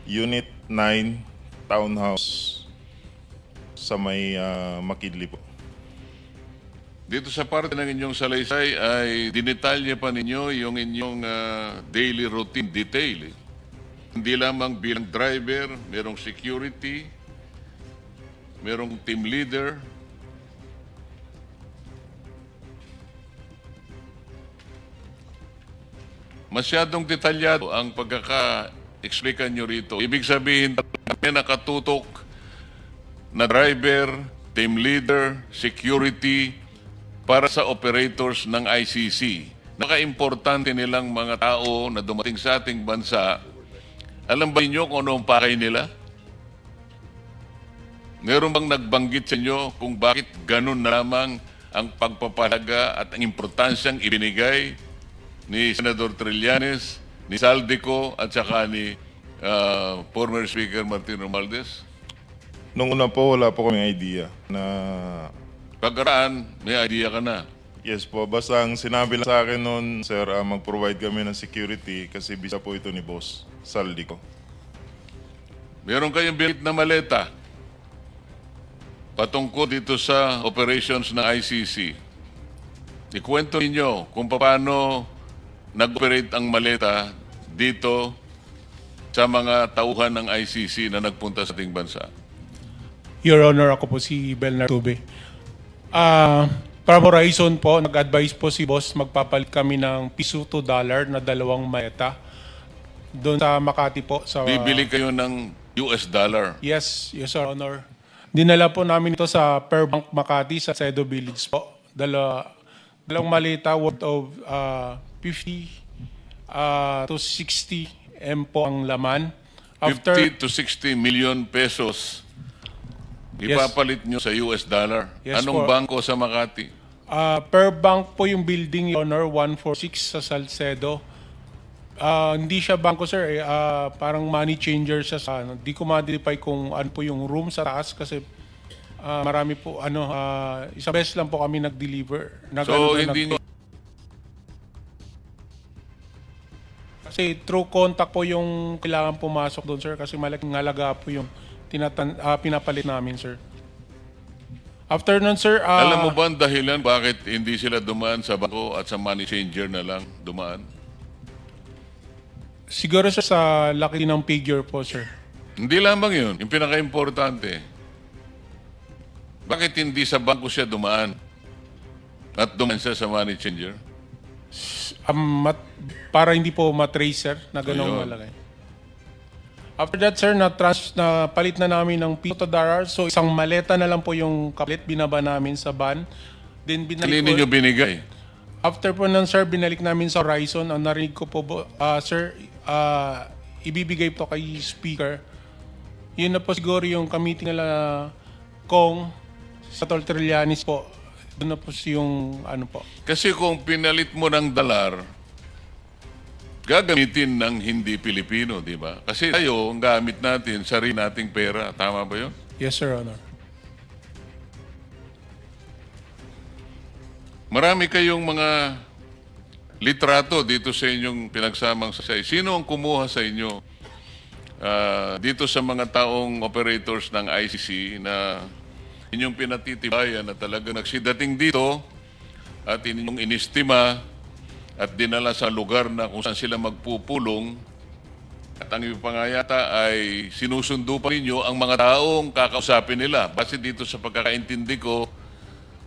Unit 9, townhouse sa may Makidli po. Dito sa parte ng inyong salaysay ay dinetalye pa ninyo yung inyong daily routine detail. Hindi lamang bilang driver, merong security, merong team leader. Masyadong detalyado ang pagkaka-explican nyo rito. Ibig sabihin, may nakatutok na driver, team leader, security, para sa operators ng ICC. Naka-importante nilang mga tao na dumating sa ating bansa. Alam ba niyo kung ano ang pakay nila? Meron bang nagbanggit sa inyo kung bakit ganun na lamang ang pagpapalaga at ang importansyang ibinigay ni Senador Trillanes, ni Saldico at saka ni former Speaker Martin Romualdez? Nung una po, wala po kaming idea na... Pagkaraan, may idea ka na. Yes po, basta ang sinabi lang sa akin noon, sir, mag-provide kami ng security kasi bisa po ito ni Boss Saldico. Meron kayong bilit na maleta patungkol dito sa operations ng ICC. Ikwento ninyo kung paano nag-operate ang maleta dito sa mga tauhan ng ICC na nagpunta sa ating bansa. Your Honor, ako po si Belnar Tube. From Horizon po, nag-advise po si Boss, magpapalit kami ng piso to dollar na 2 maleta doon sa Makati po. Sa, Bibili kayo ng US dollar. Yes, Your Honor. Dinala po namin ito sa Per Bank Makati sa Cedo Village po. Dalawang maleta worth of 50 to 60 M po ang laman. 50 to 60 million pesos ipapalit nyo sa US dollar. Yes, Anong po. bangko sa Makati? Per Bank po yung building, Your Honor, 146 sa Salcedo. Hindi siya bangko, sir. Parang money changer siya sa ano. Di ko ma-identify kung ano po yung room sa taas kasi marami po, isang beses lang po kami nag-deliver. So, hindi nyo... Kasi through contact po yung kailangan pumasok doon, sir. Kasi malaking halaga po yung pinapalit namin, sir. After nun, sir... Alam mo ba ang dahilan bakit hindi sila dumaan sa bangko at sa money changer na lang dumaan? Siguro, sir, sa laki ng figure po, sir. Hindi lamang yun. Yung pinaka-importante, bakit hindi sa bangko siya dumaan at dumaan siya sa money changer? Para hindi po matrace, sir, na ganong Ayun. malaki. After that, sir, na palit na namin ng piso to dollar. So, isang maleta na lang po yung kapalit, binaba namin sa van. Then, Kanino nyo binigay? After po nun, sir, binalik namin sa Horizon. Ang narinig ko po, sir, ibibigay po kay Speaker. Yun na po siguro yung kamiting nila Kong sa Trillanes po. Doon na po yung ano po. Kasi kung pinalit mo ng dolar, gagamitin ng hindi Pilipino, di ba? Kasi tayo, ang gamit natin, sarili nating pera. Tama ba yun? Yes, Sir, Honor. Marami kayong mga litrato dito sa inyong pinagsamang sasay. Sino ang kumuha sa inyo dito sa mga taong operators ng ICC na inyong pinatitibayan na talaga nagsidating dito at inyong inistima at dinala sa lugar na kung saan sila magpupulong At ang iba pa nga yata ay sinusundo pa ninyo ang mga taong kakausapin nila. Base dito sa pagkakaintindi ko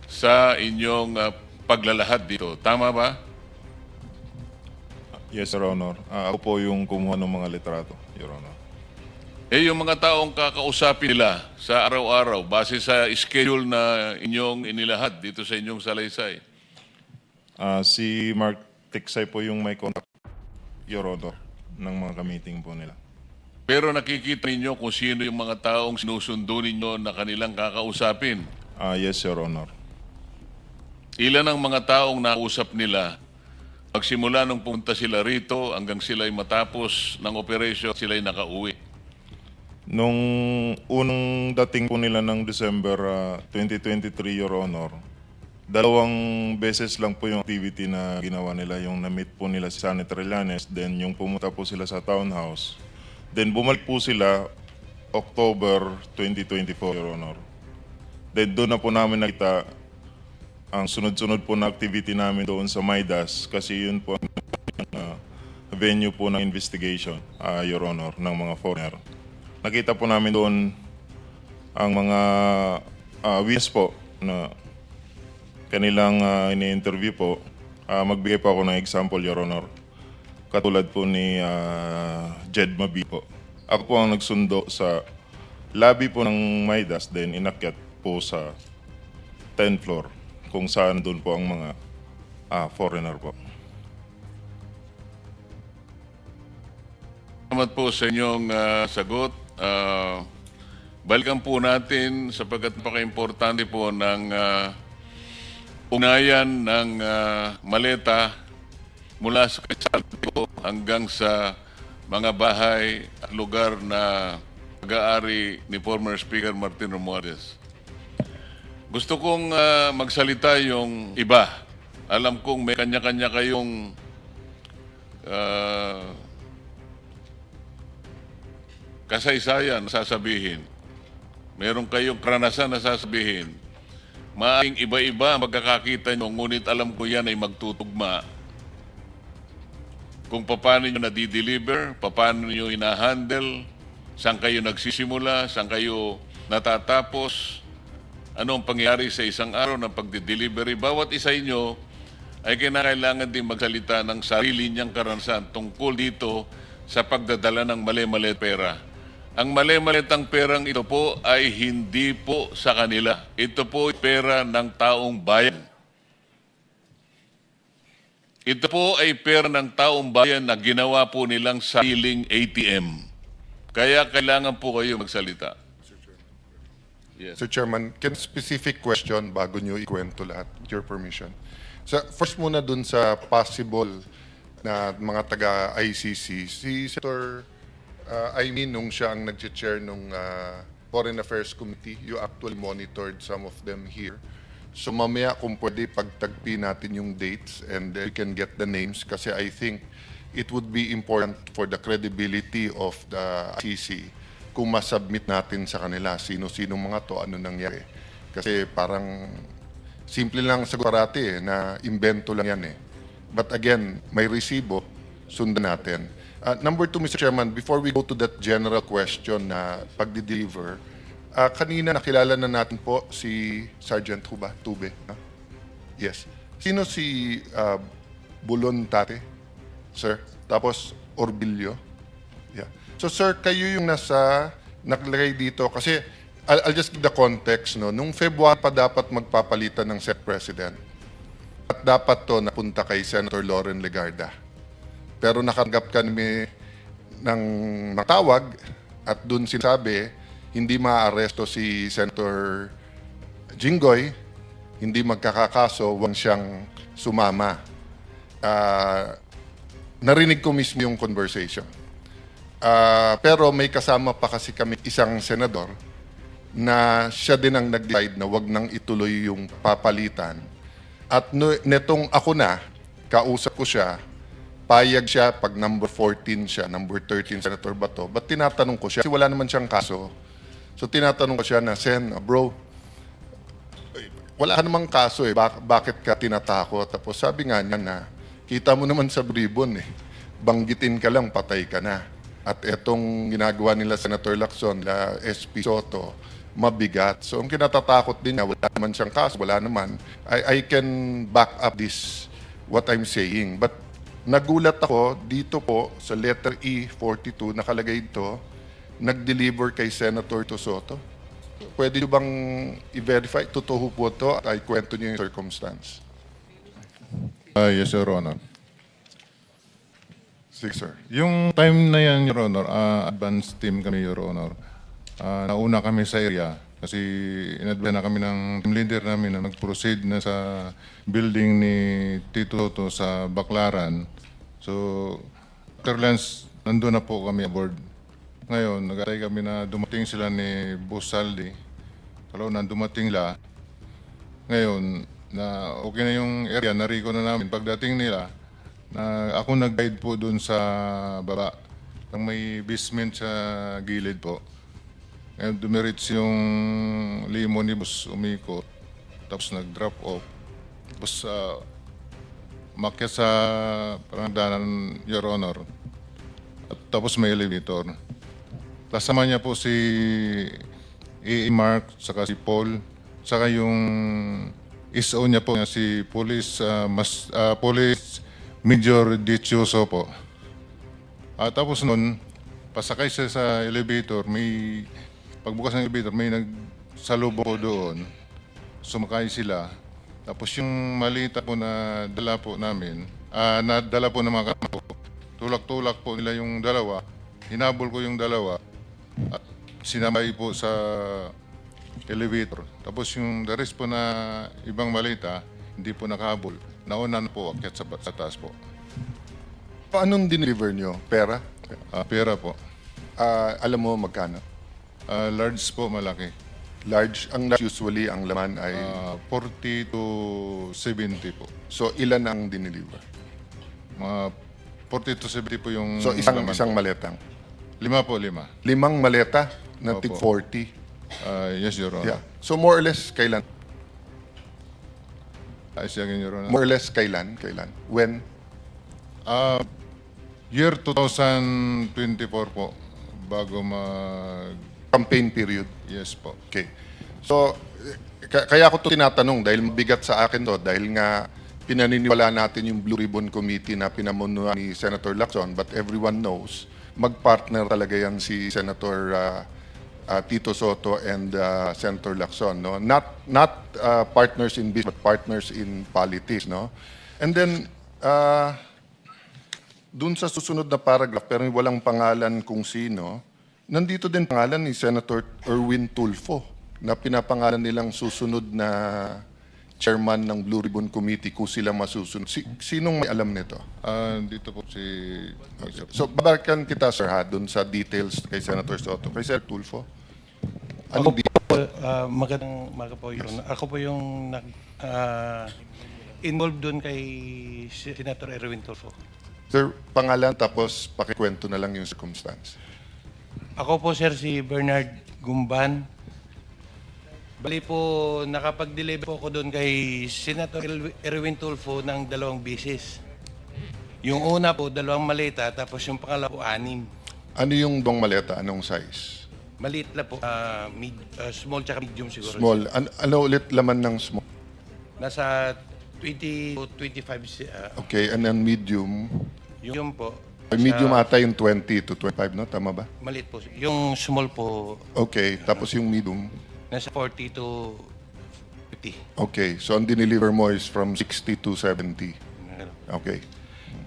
sa inyong paglalahad dito. Tama ba? Yes, Your Honor. Ako po yung kumuha ng mga litrato, Your Honor. Eh yung mga taong kakausapin nila sa araw-araw base sa schedule na inyong inilahad dito sa inyong salaysay. Si Mark Tiksay po yung may contact, Your Honor, ng mga meeting po nila. Pero nakikita ninyo kung sino yung mga taong sinusundo ninyo na kanilang kakausapin. Yes, Your Honor. Ilan ang mga taong nausap nila magsimula nung punta sila rito hanggang sila'y matapos ng operation, sila'y nakauwi? Nung unang dating po nila ng December 2023, Your Honor, 2 beses lang po yung activity na ginawa nila. Yung na-meet po nila si Senator Llanes, then yung pumunta po sila sa townhouse. Then bumalik po sila October 2024, Your Honor. Then doon na po namin nakita ang sunod-sunod po na activity namin doon sa Maidas kasi yun po ang venue po ng investigation, Your Honor, ng mga foreigner. Nakita po namin doon ang mga witness po na kanilang ini-interview po. Magbigay po ako ng example, Your Honor. Katulad po ni Jed Mabi po. Ako po ang nagsundo sa lobby po ng Maidas, then inakyat po sa 10th floor kung saan doon po ang mga foreigner po. Salamat po sa inyong sagot. Balikan po natin sapagkat napaka-importante po ng ugnayan ng maleta mula sa Salto hanggang sa mga bahay at lugar na pag-aari ni former Speaker Martin Romualdez. Gusto kong magsalita yung iba. Alam kong may kanya-kanya kayong kasaysayan na sasabihin. Meron kayong karanasan na sasabihin. Maaaring iba-iba ang magkakakita nyo, ngunit alam ko yan ay magtutugma. Kung paano nyo nadideliver, paano nyo hinahandle, saan kayo nagsisimula, saan kayo natatapos, anong pangyari sa isang araw ng pagdi-delivery. Bawat isa inyo ay kinakailangan din magsalita ng sarili niyang karanasan tungkol dito sa pagdadala ng mali-mali pera. Ang mali-malitang perang ito po ay hindi po sa kanila. Ito po ay pera ng taong bayan. Ito po ay pera ng taong bayan na ginawa po nilang sariling ATM. Kaya kailangan po kayo magsalita. Sir Chairman, can specific question bago nyo ikwento lahat, with your permission. So, first muna dun sa possible na mga taga-ICC, si Senator nung siya ang nag-chair nung Foreign Affairs Committee, you actually monitored some of them here. So mamaya kung pwede pagtagpi natin yung dates and we can get the names kasi I think it would be important for the credibility of the ICC kung masubmit natin sa kanila sino-sino mga to, ano nangyari. Kasi parang simple lang sagot parati na invento lang yan eh. But again, may resibo, sundan natin. Number 2, Mr. Chairman, before we go to that general question na pagdi-deliver, kanina nakilala na natin po si Sergeant Tube. Yes. Sino si Bulon Tate, sir? Tapos Orbilio? Yeah. So sir, kayo yung naglagay dito kasi I'll just give the context. No? Nung February pa dapat magpapalitan ng Senate President. At dapat to napunta kay Senator Loren Legarda. Pero nakanggap kami ng tawag at dun sinasabi, hindi maaaresto si Senator Jinggoy, hindi magkakakaso, huwag siyang sumama. Narinig ko mismo yung conversation. Pero may kasama pa kasi kami isang senador na siya din ang nag-decide na huwag nang ituloy yung papalitan. At netong ako na, kausap ko siya, payag siya pag number 14 siya, number 13 Senator Bato. But tinatanong ko siya, kasi wala naman siyang kaso. So tinatanong ko siya na, Sen, bro, wala ka namang kaso eh, bakit ka tinatakot? Tapos sabi nga niya na, kita mo naman sa Bribon eh, banggitin ka lang, patay ka na. At itong ginagawa nila Senator Lacson, la SP Soto, mabigat. So ang kinatatakot din niya, wala naman siyang kaso, wala naman. I can back up this, what I'm saying. But nagulat ako dito po sa letter E42, nakalagay ito, nag-deliver kay Senator Soto. Pwede nyo bang i-verify? Totoo po ito at ay kwento nyo yung circumstance. Yes, Your Honor. Sige, sir. Yung time na yan, Your Honor, advance team kami, Your Honor. Nauna kami sa area kasi in-advance na kami ng team leader namin na nag-proceed na sa building ni Tito Soto sa Baclaran. So, after lunch, nandun na po kami aboard. Ngayon, nag-atay kami na dumating sila ni Boss Saldi. Kalaw na dumating la. Ngayon, na okay na yung area, nariko na namin. Pagdating nila, na ako nag-guide po dun sa baba. Ang may basement sa gilid po. Ngayon, dumiritz yung limo ni Boss umikot. Tapos nag-drop off. Tapos makyat sa parangdanan, Your Honor. At tapos may elevator. Kasama niya po si E. Mark, saka si Paul, saka yung ISO niya po, si Police, Police Major Dichoso po. Tapos nun, pasakay siya sa elevator, may pagbukas ng elevator, may nagsalubo po doon. Sumakay sila. Tapos yung malita po na dala po namin, nadala po ng mga kampo, tulak-tulak po nila yung dalawa, hinabol ko yung dalawa, at sinamay po sa elevator. Tapos yung the rest po na ibang malita, hindi po nakahabol. Nauna na po akyat sa taas po. Anong dineliver nyo? Pera? Pera po. Alam mo magkano? Large po, malaki. Large? Ang large usually, ang laman ay... 40 to 70 po. So, ilan ang dineliver? Mga 40 to 70 po yung So, isang laman po. maletang? 5 po, 5. 5 maleta na Opo. tig 40? Yes, Your Honor. Yeah. So, more or less, kailan? Again, Your Honor. More or less, kailan? When? Year 2024 po, bago mag... Campaign period? Yes po. Okay. So, kaya ako to tinatanong dahil mabigat sa akin to dahil nga pinaniniwala natin yung Blue Ribbon Committee na pinamunuan ni Senator Lacson, but everyone knows magpartner talaga yan si Senator Tito Soto and Senator Lacson, no? Not partners in business but partners in politics, no? And then dun sa susunod na paragraph pero walang pangalan kung sino, nandito din pangalan ni Senator Erwin Tulfo na pinapangalan nilang susunod na chairman ng Blue Ribbon Committee kung sila masusunod. Sinong may alam nito? Dito po si... So, babalikan kita, sir, ha, dun sa details kay Senator Soto. Kay Sir Tulfo. Ako po, magandang umaga po yun. Ako po yung involved doon kay Senator Erwin Tulfo. Sir, pangalan tapos pakikwento na lang yung circumstance. Ako po, sir, si Bernard Gumban. Bali po, nakapag-deliver po ako doon kay Senator Erwin Tulfo ng 2 bisis. Yung una po, 2 maleta, tapos yung pangalawa po, 6. Ano yung dong maleta? Anong size? Maliit na po, small tsaka medium siguro. Small. Ano ulit laman ng small? Nasa 20 to 25. Okay, and then medium? Yung po. Medium ata yung 20 to 25, no? Tama ba? Maliit po. Yung small po, Okay, tapos yung medium? nasa 40 to 50. Okay, so ang dineliver mo is from 60 to 70. Okay.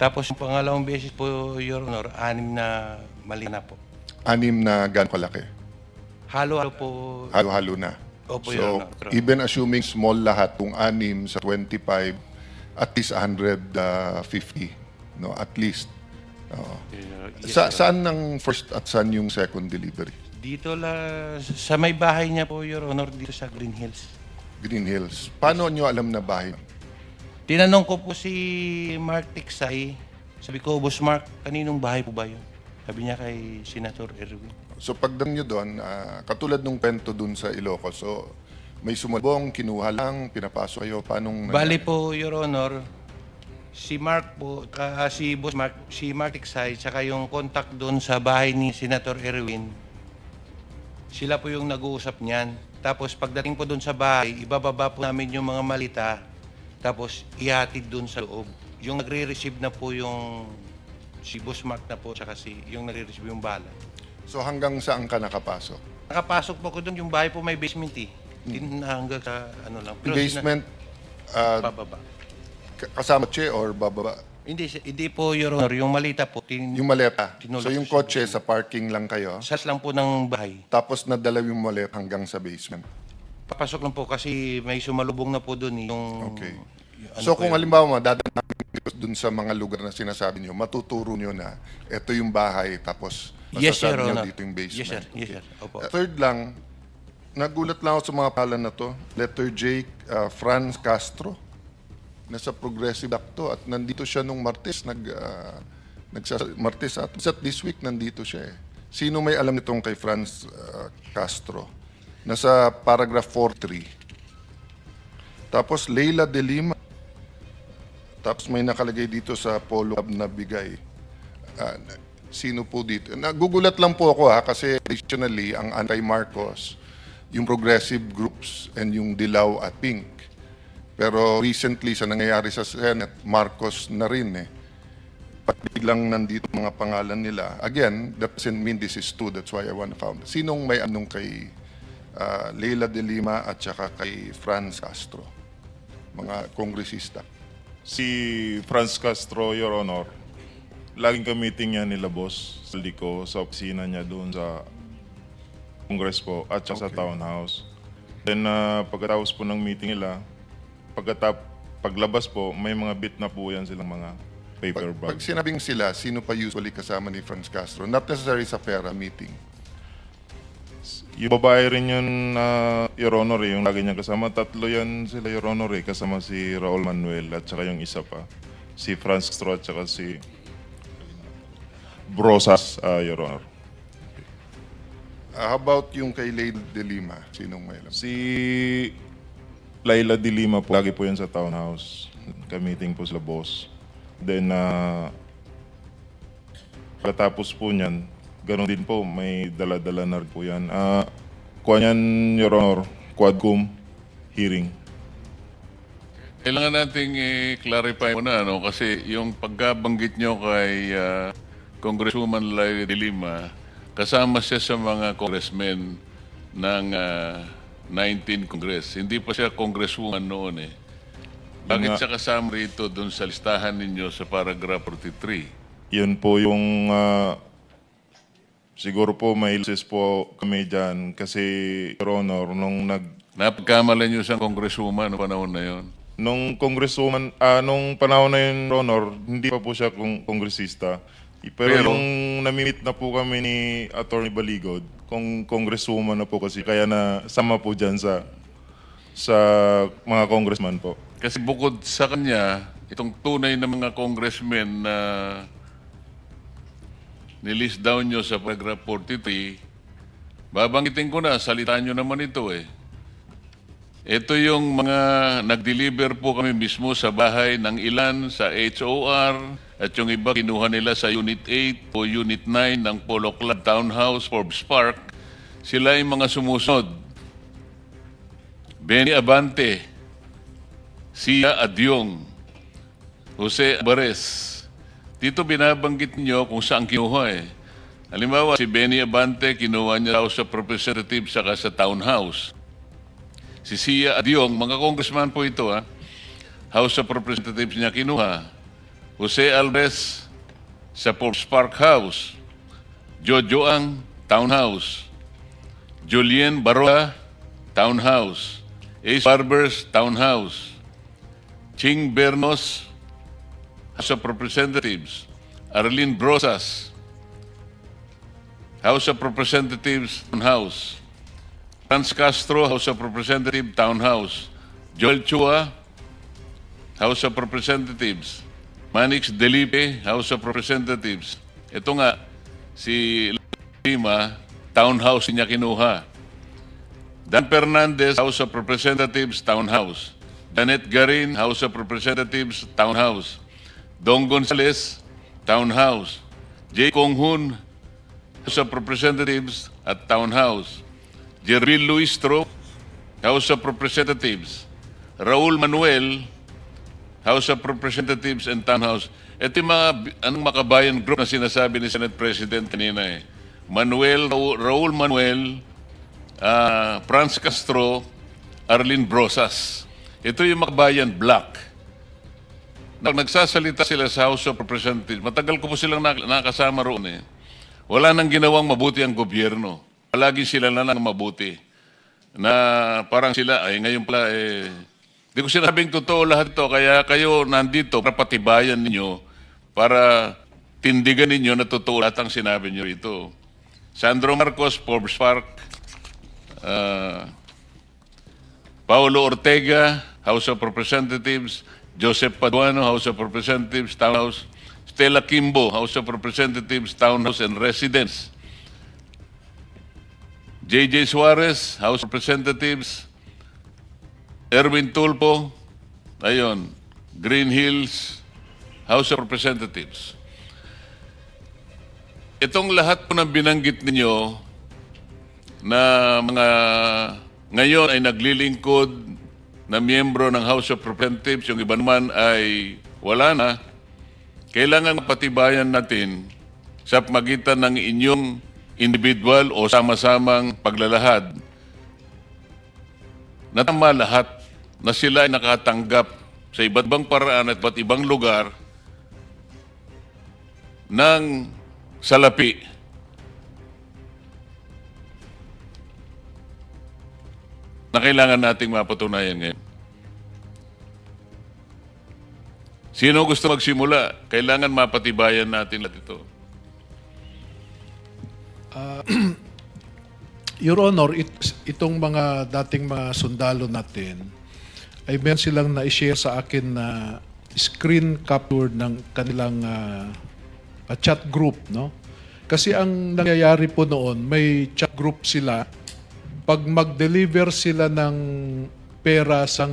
Tapos yung pangalawang beses po, Your Honor, 6 na mali na po. 6 na gano'ng kalaki? Halo-halo po. Halo-halo na. Opo, So, Your Honor. even assuming small lahat, kung 6 sa 25, at least 150, no? At least. Yes, Saan ang first at saan yung second delivery? Dito sa may bahay niya po, Your Honor, dito sa Green Hills. Green Hills. Paano nyo alam na bahay? Tinanong ko po si Mark Tiksay. Sabi ko, Boss Mark, kaninong bahay po ba yun? Sabi niya kay Senator Erwin. So pagdating nyo doon, katulad nung kwento doon sa Ilocos, so may sumulbong, kinuha lang, pinapasok kayo, paanong... Bali po, Your Honor, Si Mark po, si Boss Mark, si Mark Tiksay, tsaka yung contact doon sa bahay ni Senator Erwin, sila po yung nag-uusap niyan. Tapos pagdating po doon sa bahay, ibababa po namin yung mga malita, tapos ihatid doon sa loob. Yung nagre-receive na po yung si Boss Mark na po, tsaka yung nagre-receive yung bala. So hanggang saan ka nakapasok? Nakapasok po ko doon, yung bahay po may basement eh. Hanggang sa ano lang. Pero Basement, bababa. kasama kotse or bababa? Hindi po, Your Honor. Yung malita po. Yung maleta. tinulak So yung po kotse sa parking lang kayo, Sas lang po ng bahay. tapos nadala yung maleta hanggang sa basement. Papasok lang po kasi may sumalubong na po doon eh. Yung, Okay. ano So po kung yun. halimbawa dadaan dun sa mga lugar na sinasabi niyo, matuturo niyo na ito yung bahay tapos Yes, masasabi Your niyo Honor. dito yung basement. Yes, sir. Yes, sir. Opo. Third lang, nagulat lang ako sa mga palan na to. Letter J, Franz Castro. Nasa Progressive Act to at nandito siya nung Martes. Martes at this week nandito siya eh. Sino may alam nitong kay Franz Castro? Nasa paragraph 43. Tapos Leila de Lima. Tapos may nakalagay dito sa Polo Club na bigay. Sino po dito? Nagugulat lang po ako kasi additionally, ang anti-Marcos, yung progressive groups and yung Dilaw at Pink. Pero recently, sa nangyayari sa Senate, Marcos na rin eh. Pag biglang nandito mga pangalan nila. Again, that doesn't mean this is true. That's why I want to found. Sinong may anong kay Leila de Lima at saka kay Franz Castro? Mga kongresista. Si Franz Castro, Your Honor, laging ka-meeting niya nila boss sa Lico, sa opisina niya doon sa Congress po at saka sa townhouse. Then pagkatapos po ng meeting nila, paglabas po, may mga bit na po yan silang mga paper bag. Pag sinabing sila, sino pa usually kasama ni Franz Castro? Not necessarily sa pera meeting. Yung babae rin yun, Your Honor, yung lagi niya kasama. Tatlo yan sila, Your Honor, kasama si Raul Manuel at saka yung isa pa. Si Franz Castro at saka si Brosas, Your Honor. How about yung kay Leila de Lima? Sinong may alam? Si Laila de Lima po, lagi po yan sa townhouse. Ka-meeting po sila boss. Then, pagkatapos po niyan, ganoon din po, may dala-dala na rin po yan. Kuha niyan, Your Honor, Quadcom hearing. Kailangan nating i-clarify muna, no? Kasi yung pagkabanggit nyo kay Congresswoman Laila de Lima, kasama siya sa mga congressmen ng 19 Congress. Hindi pa siya congresswoman noon eh. Bakit siya kasama rito doon sa listahan ninyo sa paragraph 43? Yun po yung, siguro po may ilses po kami dyan kasi, Your Honor, nung Napagkamalan niyo siyang congresswoman noong panahon na yon? nung congresswoman, nung panahon na yun, Your Honor, hindi pa po siya kongresista. Pero yung namimit na po kami ni Attorney Baligod, kung congresswoman na po kasi, kaya na sama po dyan sa mga congressman po. Kasi bukod sa kanya, itong tunay na mga congressmen na nilist down nyo sa paragraph 43, babanggitin ko na, salitaan nyo naman ito eh. Ito yung mga nag-deliver po kami mismo sa bahay ng ilan sa HOR at yung iba kinuha nila sa Unit 8 o Unit 9 ng Polo Club Townhouse, Forbes Park. Sila yung mga sumusunod. Benny Abante, Sia Adyong, Jose Alvarez. Dito binabanggit niyo kung saan kinuha eh. Halimbawa, si Benny Abante, kinuha niya House of Representatives saka sa Townhouse. Si Sia Adyong, mga congressman po ito ha, House of Representatives niya kinuha. Jose Alvarez sa Forbes Park House. Jojo Ang, Townhouse. Julien Barola, Townhouse. Ace Barbers, Townhouse. Ching Bernos, House of Representatives. Arlene Brosas, House of Representatives, Townhouse. Franz Castro, House of Representatives, Townhouse. Joel Chua, House of Representatives. Manix Delipe, House of Representatives. Ito nga, si Lima, Townhouse niya kinuha. Dan Fernandez, House of Representatives, Townhouse. Janet Garin, House of Representatives, Townhouse. Dong Gonzales, Townhouse. J. Kong Hoon, House of Representatives at Townhouse. Jervil Luistro, House of Representatives. Raul Manuel, House of Representatives and Townhouse. Ito yung mga anong makabayan group na sinasabi ni Senate President kanina eh. Raul Manuel, Franz Castro, Arlene Brosas. Ito yung makabayan block. Nagsasalita sila sa House of Representatives. Matagal ko po silang nakasama roon eh. Wala nang ginawang mabuti ang gobyerno. Palagi sila na lang mabuti. Na parang sila, ay ngayon pala eh, di ko sinabing totoo lahat ito, kaya kayo nandito para patibayan ninyo, para tindigan ninyo na totoo lahat ang sinabi nyo ito. Sandro Marcos, Forbes Park, Paulo Ortega, House of Representatives, Joseph Paduano, House of Representatives, Townhouse, Stella Kimbo, House of Representatives, Townhouse and Residence, J.J. Suarez, House of Representatives, Erwin Tulpo, ayun, Green Hills, House of Representatives. Itong lahat po ng binanggit ninyo na mga ngayon ay naglilingkod na miyembro ng House of Representatives, yung iba naman ay wala na, kailangan patibayan natin sa pagitan ng inyong individual o sama-samang paglalahad na tama lahat na sila ay nakatanggap sa iba't ibang paraan at iba't ibang lugar ng salapi. Na kailangan nating mapatunayan ngayon. Sino gusto magsimula? Kailangan mapatibayan natin lahat ito. Your Honor, itong mga dating mga sundalo natin, ay meron silang na-share sa akin na screen capture ng kanilang chat group, no? Kasi ang nangyayari po noon, may chat group sila. Pag mag-deliver sila ng pera sa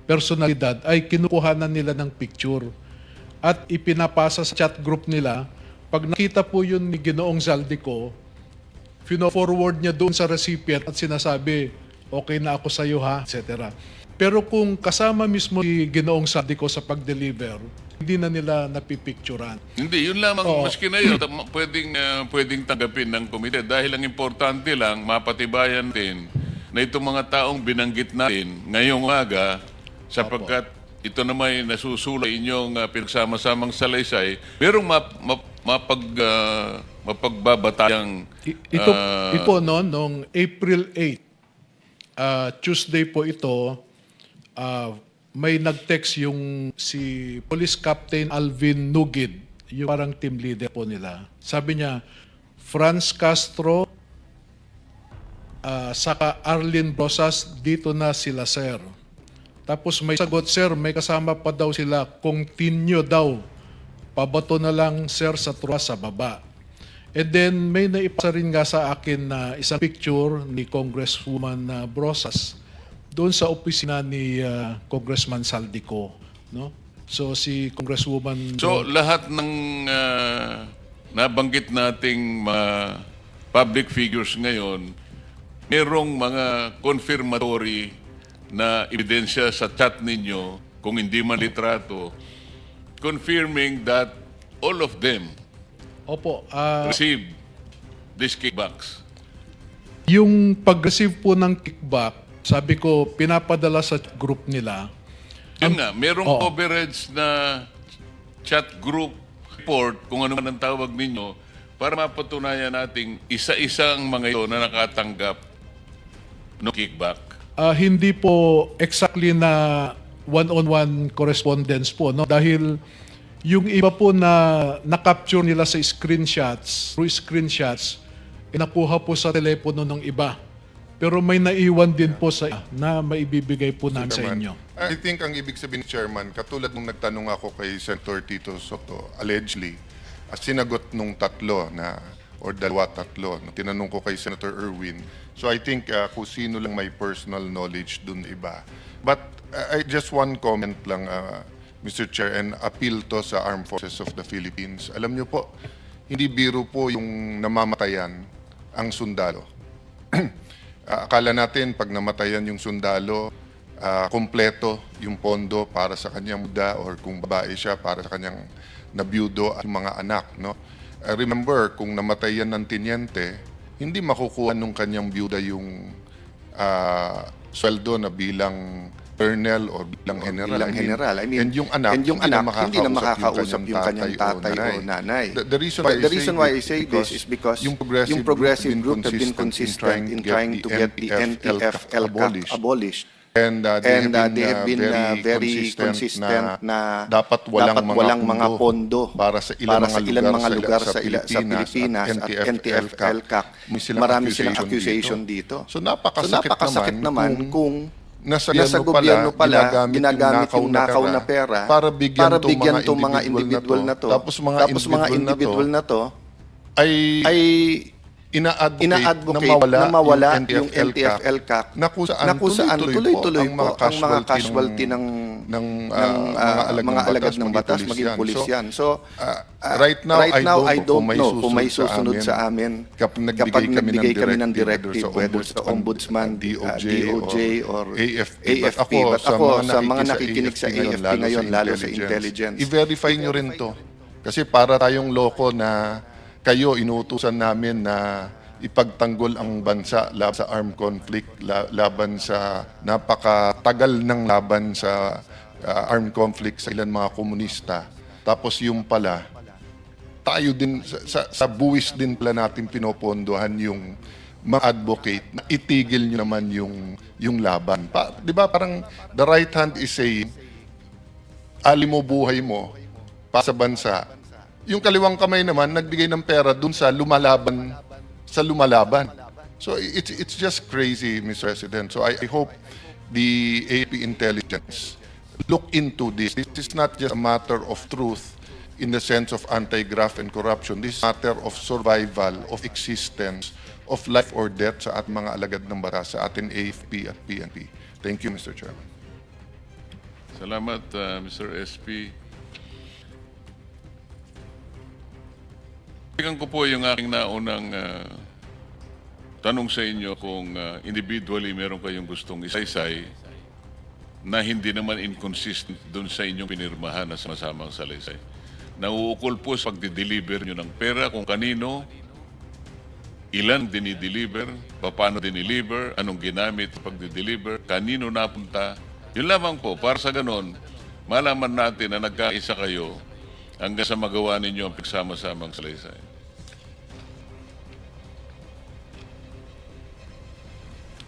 personalidad, ay kinukuhanan nila ng picture at ipinapasa sa chat group nila. Pag nakita po yun ni Ginoong Zaldico, fino-forward niya doon sa recipient at sinasabi, okay na ako sa iyo ha, etc. Pero kung kasama mismo si Ginoong Zaldico sa pag-deliver, hindi na nila napipicturan. Hindi, yun lamang, maski na yun, pwedeng tanggapin ng komite. Dahil ang importante lang, mapatibayan din na itong mga taong binanggit natin ngayong aga, sapagkat ito naman nasusulay inyong pinagsama-samang salaysay, merong mapagbabatayang... Ito no, noong April 8, Tuesday po ito, may nag-text yung si Police Captain Alvin Nugid, yung parang team leader po nila. Sabi niya, Franz Castro, saka Arlene Brosas, dito na sila, sir. Tapos may sagot, sir, may kasama pa daw sila, continue daw. Pabato na lang, sir, sa truwa sa baba. And then may naipasa rin nga sa akin na isang picture ni Congresswoman Brosas doon sa opisina ni Congressman Zaldico, no? So si Congresswoman... So lahat ng nabanggit nating public figures ngayon, merong mga confirmatory na ebidensya sa chat ninyo, kung hindi man litrato, confirming that all of them received these kickbacks. Yung pag-receive po ng kickback, sabi ko, pinapadala sa group nila. Yun nga, merong coverage na chat group report, kung ano man ang tawag ninyo, para mapatunayan nating isa-isang mga ito na nakatanggap ng kickback. Hindi po exactly na one-on-one correspondence po, no? Dahil yung iba po na na-capture nila sa screenshots, through screenshots, nakuha po sa telepono ng iba. Pero may naiwan din po sa na maibibigay po namin sa inyo. I think ang ibig sabihin, Chairman, katulad nung nagtanong ako kay Senator Tito Soto, allegedly, sinagot nung tatlo na or tatlo. Tinanong ko kay Senator Erwin. So I think kung sino lang may personal knowledge dun iba. But I just one comment lang, Mr. Chair, and appeal to sa Armed Forces of the Philippines. Alam niyo po, hindi biro po yung namamatayan ang sundalo. Akala natin pag namatayan yung sundalo, kompleto yung pondo para sa kanyang muda or kung babae siya para sa kanyang nabiyudo at mga anak. No? Remember, kung namatay yan ng tinyente, hindi makukuha nung kanyang biyuda yung sweldo na bilang colonel or bilang general. And yung anak, hindi na makakausap yung kanyang tatay o nanay. The reason why I say this is because yung progressive group have been consistent in trying to get the NTF-ELCAC abolished. And they have been very consistent na dapat walang mga pondo para sa ilang mga lugar sa Pilipinas at NTF-ELCAC. Marami silang accusation dito. So napakasakit naman kung nasa gobyerno pala ginagamit yung nakaw na pera para bigyan tong mga individual na to. Tapos mga individual na to ay ina-advocate na mawala yung NTF-ELCAC na kung saan tuloy-tuloy po ang mga casualty ng mga alagad ng batas, maging pulis yan. So, right now, I don't know kung may susunod sa amin kapag nagbigay kami ng directive, whether sa Ombudsman, DOJ, or AFP. But ako, sa mga nakikinig sa AFP ngayon, lalo sa intelligence, i-verify nyo rin to. Kasi para tayong loko na kayo inuutusan namin na ipagtanggol ang bansa laban sa armed conflict, laban sa napakatagal ng laban sa armed conflict sa ilan mga komunista. Tapos yung pala, tayo din, sa buwis din pala natin pinopondohan yung ma-advocate na itigil nyo naman yung laban. Di ba parang the right hand is saying, ali mo buhay mo para sa bansa. Yung kaliwang kamay naman, nagbigay ng pera dun sa lumalaban. So it's just crazy, Mr. President. So I hope the AP intelligence look into this. This is not just a matter of truth in the sense of anti-graft and corruption. This is a matter of survival, of existence, of life or death sa ating mga alagad ng batas, sa ating AFP at PNP. Thank you, Mr. Chairman. Salamat, Mr. SP. Bigyan ko po yung aking naunang tanong sa inyo kung individually meron kayong gustong isaysay na hindi naman inconsistent dun sa inyong pinirmahan na sama-samang salaysay. Nauukol po sa pagdi-deliver nyo ng pera kung kanino, ilan dinideliver, paano dinideliver, anong ginamit sa pagdi-deliver, kanino napunta. Yun lamang po, para sa ganon, malaman natin na nagkaisa kayo hanggang sa magawa ninyo ang pagsama-samang salaysay.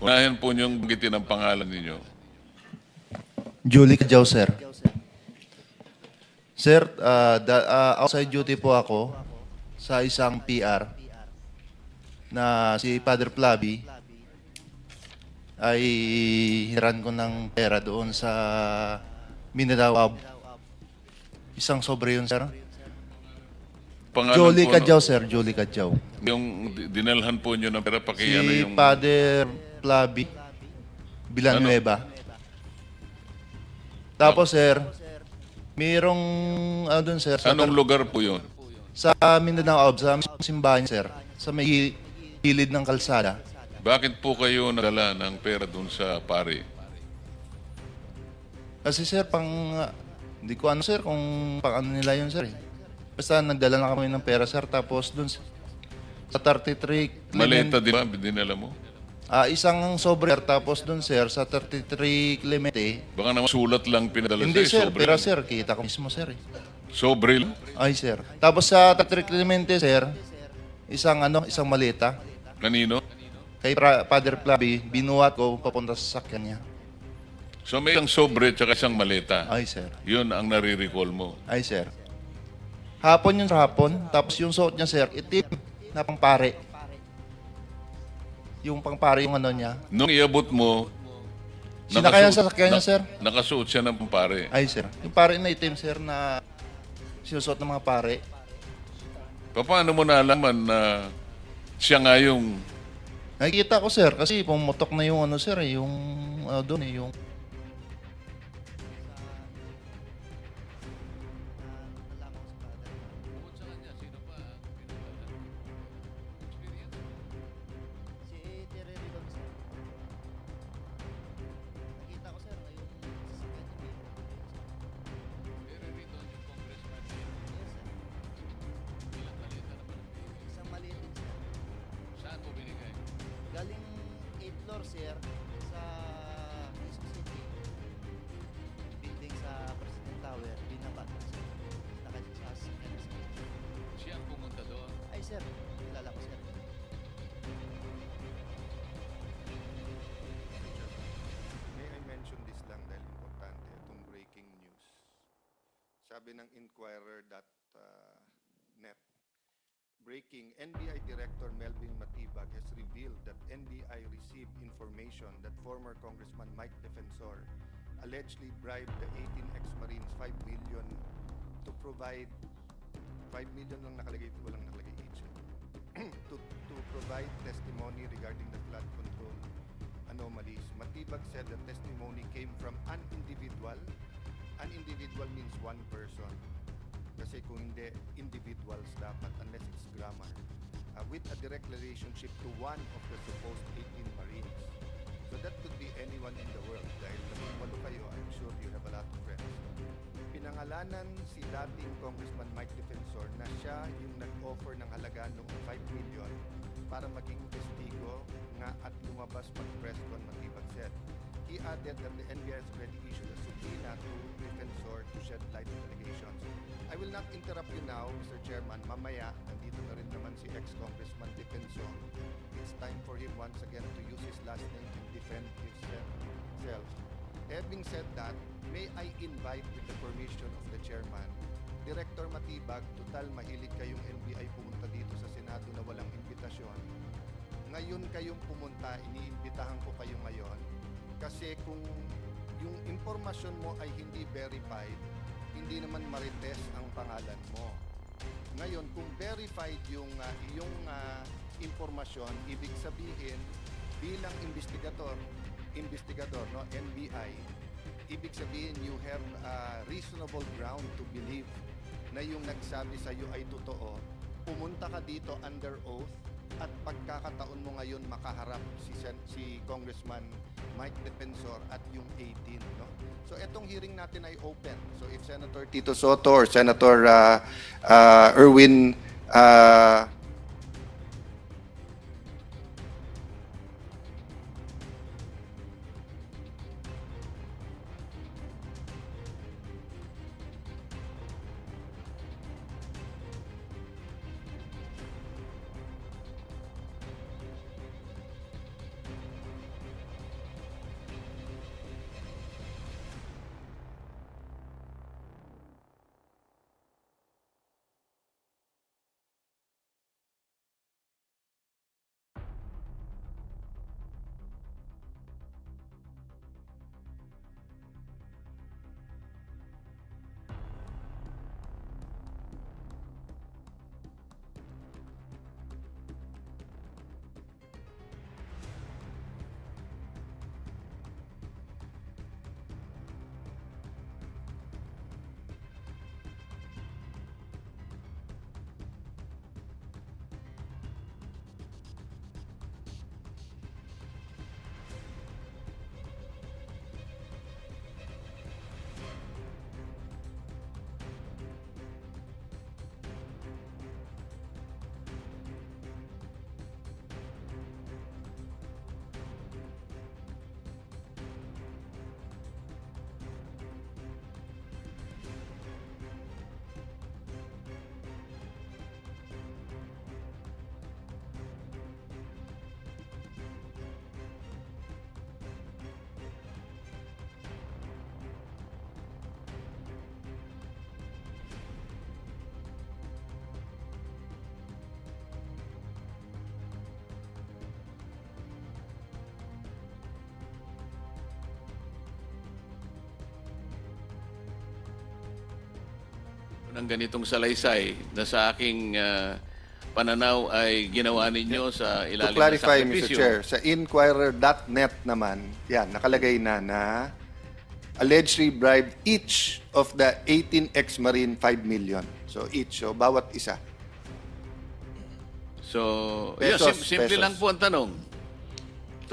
Unahin po niyong banggitin ang pangalan ninyo. Julie Cadjao, sir. Sir, outside duty po ako sa isang PR na si Father Plaby ay hiran ko ng pera doon sa Mindanao. Isang sobre yun, sir. Pangalan Julie po, Cadjao, sir. Julie Cadjao. Yung dinalhan po niyo ng pera, pakiano Si yung... Father Plaby Villanueva. Tapos, sir, mayroong, doon, sir. Anong lugar po yun? Sa Mindanao, sa simbahan, sir. Sa may gilid ng kalsada. Bakit po kayo nagdala ng pera dun sa pari? Kasi, sir, hindi ko sir, kung pang ano nila yun, sir. Basta nagdala na kami ng pera, sir. Tapos doon sa 33 Maleta, di ba? Dinala mo? Isang sobre, tapos doon, sir, sa 33 Clemente. Baka naman sulat lang pinadala Hindi, sir, sobre pero lang. sir, kita ko mismo, sir. Sobre lang? Ay, sir. Tapos sa 33 Clemente, sir, isang maleta. Kanino? Kay Father Plaby, binuhat ko papunta sa sakyan niya. So may isang sobre at isang maleta. Ay, sir. Yun ang nare-recall mo. Ay, sir. Hapon yun sa hapon. Tapos yung suot niya, sir, itim na pangpare. Yung pangpare yung ano niya. Nung iabot mo, Sinakayan sa sakyan niya, sir. Nakasuot siya ng pare. Ay, sir. Yung pare na itim, sir, na sinusuot ng mga pare. Paano mo nalaman na siya nga yung... Nakikita ko, sir, kasi pumutok na yung sir, yung doon, yung motor, sir, sa Quezon City, building sa President Tower, binaba na sir. Nakasasakyan sir. Siya ang pumunta doon. Ay sir, kilala ko sir. May I mention this lang dahil importante itong breaking news. Sabi ng Inquirer.net, breaking, NBI Director Melvin Matibag has revealed that NBI received information that former Congressman Mike Defensor allegedly bribed the 18 ex-Marines 5 million to provide 5 million lang nakalagay, walang nakalagay each. to provide testimony regarding the flood control anomalies. Matibag said the testimony came from an individual. An individual means one person. Kasi kung hindi, individuals dapat unless it's grammar. With a direct relationship to one of the supposed 18 Marines. So that could be anyone in the world. Dahil walo kayo, I'm sure you have a lot of friends. Pinangalanan si dating Congressman Mike Defensor na siya yung nag-offer ng halaga noong 5 million para maging testigo nga at lumabas pag-press con, Matibag said. He added that the NBI has already issued a subpoena to Defensor to shed light on allegations. I will not interrupt you now, Mr. Chairman. Mamaya, nandito na rin naman si ex-Congressman Defensor. It's time for him once again to use his last name and defend himself. Having said that, may I invite with the permission of the Chairman, Director Matibag, total mahilig kayong NBI pumunta dito sa Senado na walang imbitasyon. Ngayon kayong pumunta, iniimbitahan ko kayo ngayon. Kasi kung yung impormasyon mo ay hindi verified, hindi naman marites ang pangalan mo. Ngayon, kung verified yung iyong impormasyon, ibig sabihin, bilang investigador, no, NBI, ibig sabihin you have reasonable ground to believe na yung nagsabi sa iyo ay totoo. Pumunta ka dito under oath at pagkakataon mo ngayon makaharap si Congressman Mike Defensor at yung 18, no? So etong hearing natin ay open. So if Senator Tito Soto or Senator Erwin ng ganitong salaysay na sa aking pananaw ay ginawa ninyo sa to ilalim clarify, ng Mr. sakripisyo. Chair, sa Inquirer.net naman, yan, nakalagay na allegedly bribed each of the 18 ex-Marine 5 million. So each, so bawat isa. So, Pesos, simple pesos. lang po ang tanong.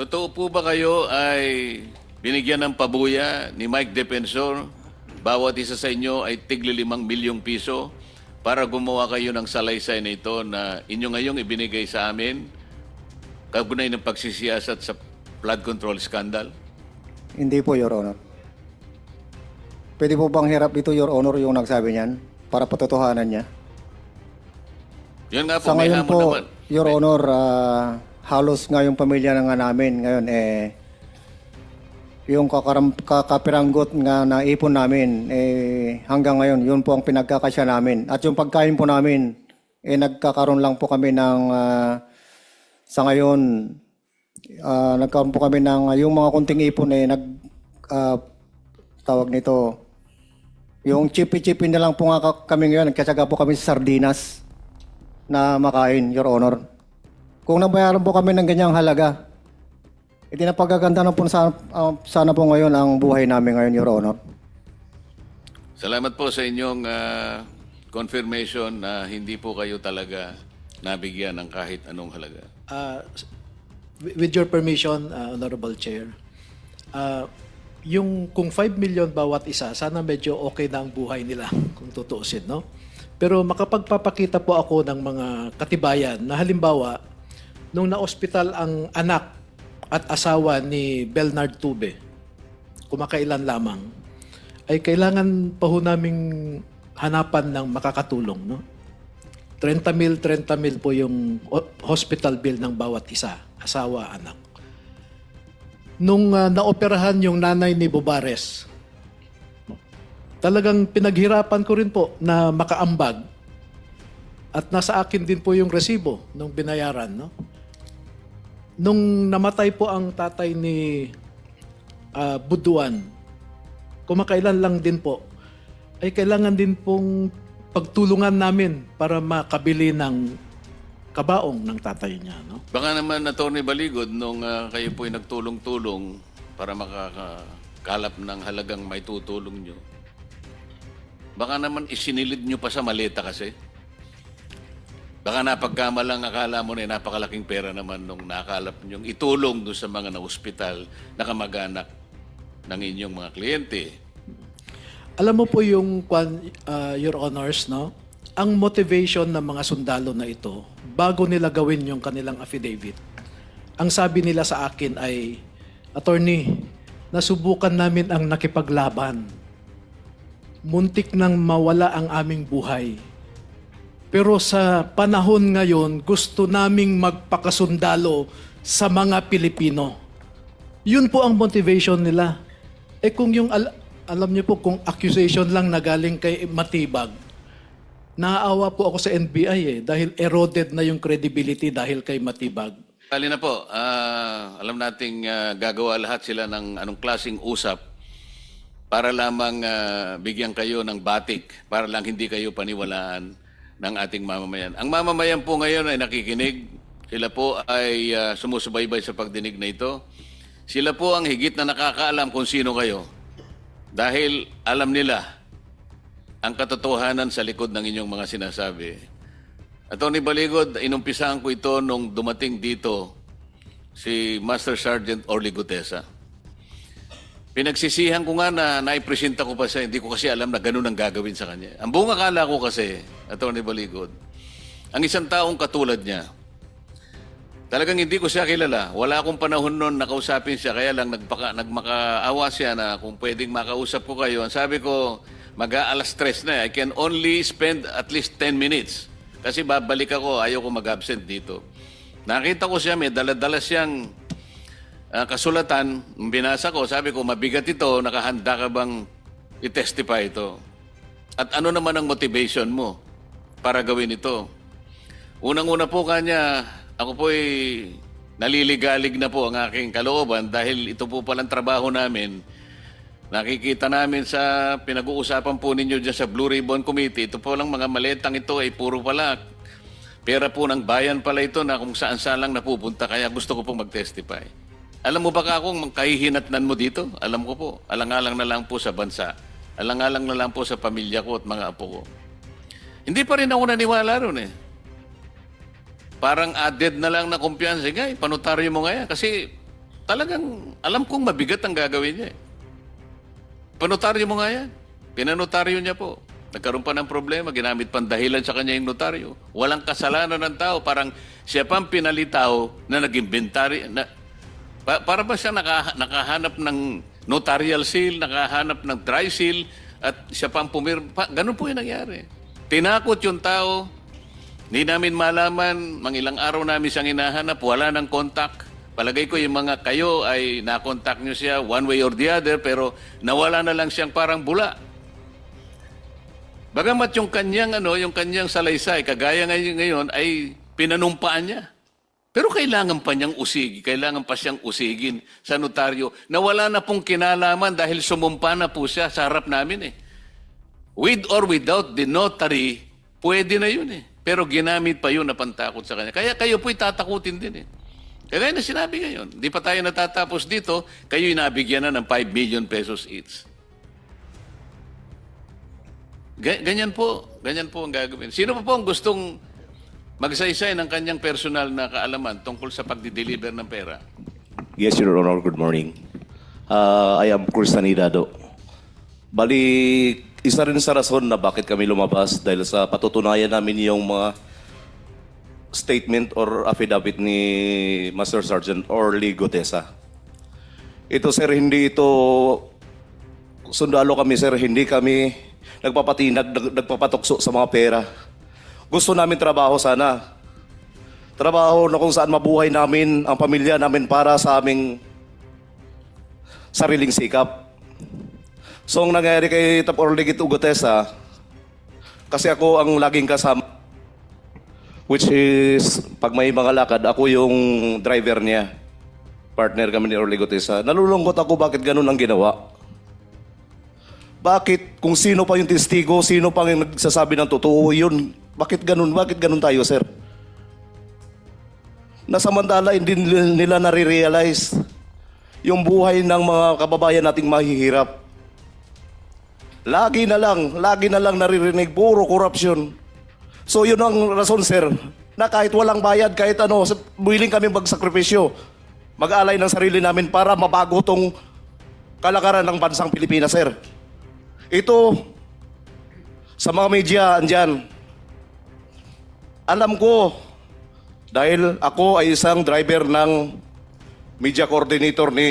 Totoo po ba kayo ay binigyan ng pabuya ni Mike Defensor? Bawat isa sa inyo ay tigli 5 milyong piso para gumawa kayo ng salaysay na ito na inyo ngayong ibinigay sa amin kaugnay ng pagsisiyasat sa flood control scandal? Hindi po, Your Honor. Pwede po bang hirap dito, Your Honor, yung nagsabi niyan para patotohanan niya? Yun nga po, Sa may ngayon hamon po, naman. Your Honor, halos nga yung pamilya na nga namin ngayon, yung kakapiranggot nga na ipon namin, hanggang ngayon, yun po ang pinagkakasya namin. At yung pagkain po namin, nagkakaroon lang po kami ng, sa ngayon, nagkaroon po kami ng, yung mga kunting ipon, tawag nito, yung chipi-chipi na lang po nga kami ngayon, nagkatsaga po kami sa sardinas na makain, Your Honor. Kung nabayaran po kami ng ganyang halaga, napagaganda na po sana po ngayon ang buhay namin ngayon, Your Honor. Salamat po sa inyong confirmation na hindi po kayo talaga nabigyan ng kahit anong halaga. With your permission, Honorable Chair, yung kung 5 million bawat isa, sana medyo okay na ang buhay nila kung tutuusin, no? Pero makapagpapakita po ako ng mga katibayan na halimbawa, nung na-hospital ang anak at asawa ni Bernard Tube, kumakailan lamang, ay kailangan pa ho naming hanapan ng makakatulong, no? 30 mil po yung hospital bill ng bawat isa, asawa, anak. Nung naoperahan yung nanay ni Bobares, talagang pinaghirapan ko rin po na makaambag at nasa akin din po yung resibo nung binayaran, no? Nung namatay po ang tatay ni Buduan, kumakailan lang din po, ay kailangan din pong pagtulungan namin para makabili ng kabaong ng tatay niya, no? Baka naman, Atty. Baligod, nung kayo po'y nagtulong-tulong para makakalap ng halagang may tutulong nyo, baka naman isinilid nyo pa sa maleta kasi. Baka napagkamalang akala mo na napakalaking pera naman nung nakalap nyo itulong doon sa mga na-hospital na kamag-anak ng inyong mga kliyente. Alam mo po yung, Your Honors, no? Ang motivation ng mga sundalo na ito, bago nila gawin yung kanilang affidavit, ang sabi nila sa akin ay, Attorney, nasubukan namin ang nakipaglaban. Muntik nang mawala ang aming buhay. Pero sa panahon ngayon, gusto naming magpakasundalo sa mga Pilipino. Yun po ang motivation nila. Kung yung, alam niyo po, kung accusation lang na galing kay Matibag, naaawa po ako sa NBI dahil eroded na yung credibility dahil kay Matibag. Kali na po, alam nating gagawa lahat sila ng anong klaseng usap para lamang bigyan kayo ng batik, para lang hindi kayo paniwalaan ng ating mamamayan. Ang mamamayan po ngayon ay nakikinig. Sila po ay sumusubaybay sa pagdinig na ito. Sila po ang higit na nakakaalam kung sino kayo. Dahil alam nila ang katotohanan sa likod ng inyong mga sinasabi. Atty. Baligod, inumpisahan ko ito nung dumating dito si Master Sergeant Orly Gutesa. Pinagsisihan ko nga na naipresenta ko pa siya, hindi ko kasi alam na ganun ang gagawin sa kanya. Ang buong akala ko kasi, Atty. Baligod, ang isang taong katulad niya, talagang hindi ko siya kilala. Wala akong panahon noon na kausapin siya, kaya lang nagmakaawa siya na kung pwedeng makausap ko kayo. Ang sabi ko, mag-aalas 3 na. I can only spend at least 10 minutes. Kasi babalik ako, ayaw ko mag-absent dito. Nakita ko siya, may dala-dala siyang kasulatan, binasa ko, sabi ko, mabigat ito, nakahanda ka bang i-testify ito? At ano naman ang motivation mo para gawin ito? Unang-una po kanya, ako po'y naliligalig na po ang aking kalooban dahil ito po palang trabaho namin. Nakikita namin sa pinag-uusapan po ninyo dyan sa Blue Ribbon Committee, ito po lang mga maletang ito ay puro pala pera po ng bayan pala ito na kung saan-saan lang napupunta, kaya gusto ko pong mag-testify. Alam mo ba kung kahihinatnan mo dito? Alam ko po, alang-alang na lang po sa bansa. Alang-alang na lang po sa pamilya ko at mga apo ko. Hindi pa rin ako naniwala ron eh. Parang added na lang na kumpiyansa. Sige, panotaryo mo nga yan. Kasi talagang alam kong mabigat ang gagawin niya eh. Panotaryo mo nga yan. Pinanotaryo niya po. Nagkaroon pa ng problema, ginamit pang dahilan sa kanya yung notaryo. Walang kasalanan ng tao. Parang siya pang pinalitaw na nag-inventory, Para ba siya nakahanap ng notarial seal, nakahanap ng dry seal, at siya pang pumirma? Ganun po yung nangyari. Tinakot yung tao, hindi namin malaman, ilang araw namin siyang hinahanap, wala ng contact. Palagay ko yung mga kayo ay na-contact nyo siya one way or the other, pero nawala na lang siyang parang bula. Bagamat yung kanyang salaysay, kagaya ngayon ay pinanumpaan niya. Pero kailangan pa niyang kailangan pa siyang usigin sa notaryo na wala na pong kinalaman dahil sumumpa na po siya sa harap namin eh. With or without the notary, pwede na yun eh. Pero ginamit pa yun na pantakot sa kanya. Kaya kayo po'y tatakutin din eh. Kaya na sinabi ngayon, di pa tayo natatapos dito, kayo'y nabigyan na ng 5 million pesos each. Ganyan po ang gagawin. Sino pa po ang gustong magsaysay ng kanyang personal na kaalaman tungkol sa pagdi-deliver ng pera? Yes, Your Honor. Good morning. I am Cristanidado. Bali, isa rin sa rason na bakit kami lumabas dahil sa patutunayan namin yung mga statement or affidavit ni Master Sergeant Orly Gutesa. Ito, sir, hindi ito sundalo kami, sir. Hindi kami nagpapatukso sa mga pera. Gusto namin trabaho sana. Trabaho na kung saan mabuhay namin, ang pamilya namin para sa aming sariling sikap. So, ang nangyari kay Tap Orly Gutesa, kasi ako ang laging kasama, which is, pag may mga lakad, ako yung driver niya. Partner kami ni Orly Gutesa. Nalulungkot ako bakit ganun ang ginawa. Bakit? Kung sino pa yung testigo, sino pa yung nagsasabi ng totoo, yun. Bakit ganun? Bakit ganun tayo, sir? Nasamantala, hindi nila nare-realize yung buhay ng mga kababayan nating mahihirap. Lagi na lang naririnig, puro korupsyon. So yun ang rason, sir, na kahit walang bayad, kahit ano, willing kami magsakripisyo, mag-alay ng sarili namin para mabago tong kalakaran ng bansang Pilipinas, sir. Ito, sa mga media, andyan, alam ko, dahil ako ay isang driver ng media coordinator ni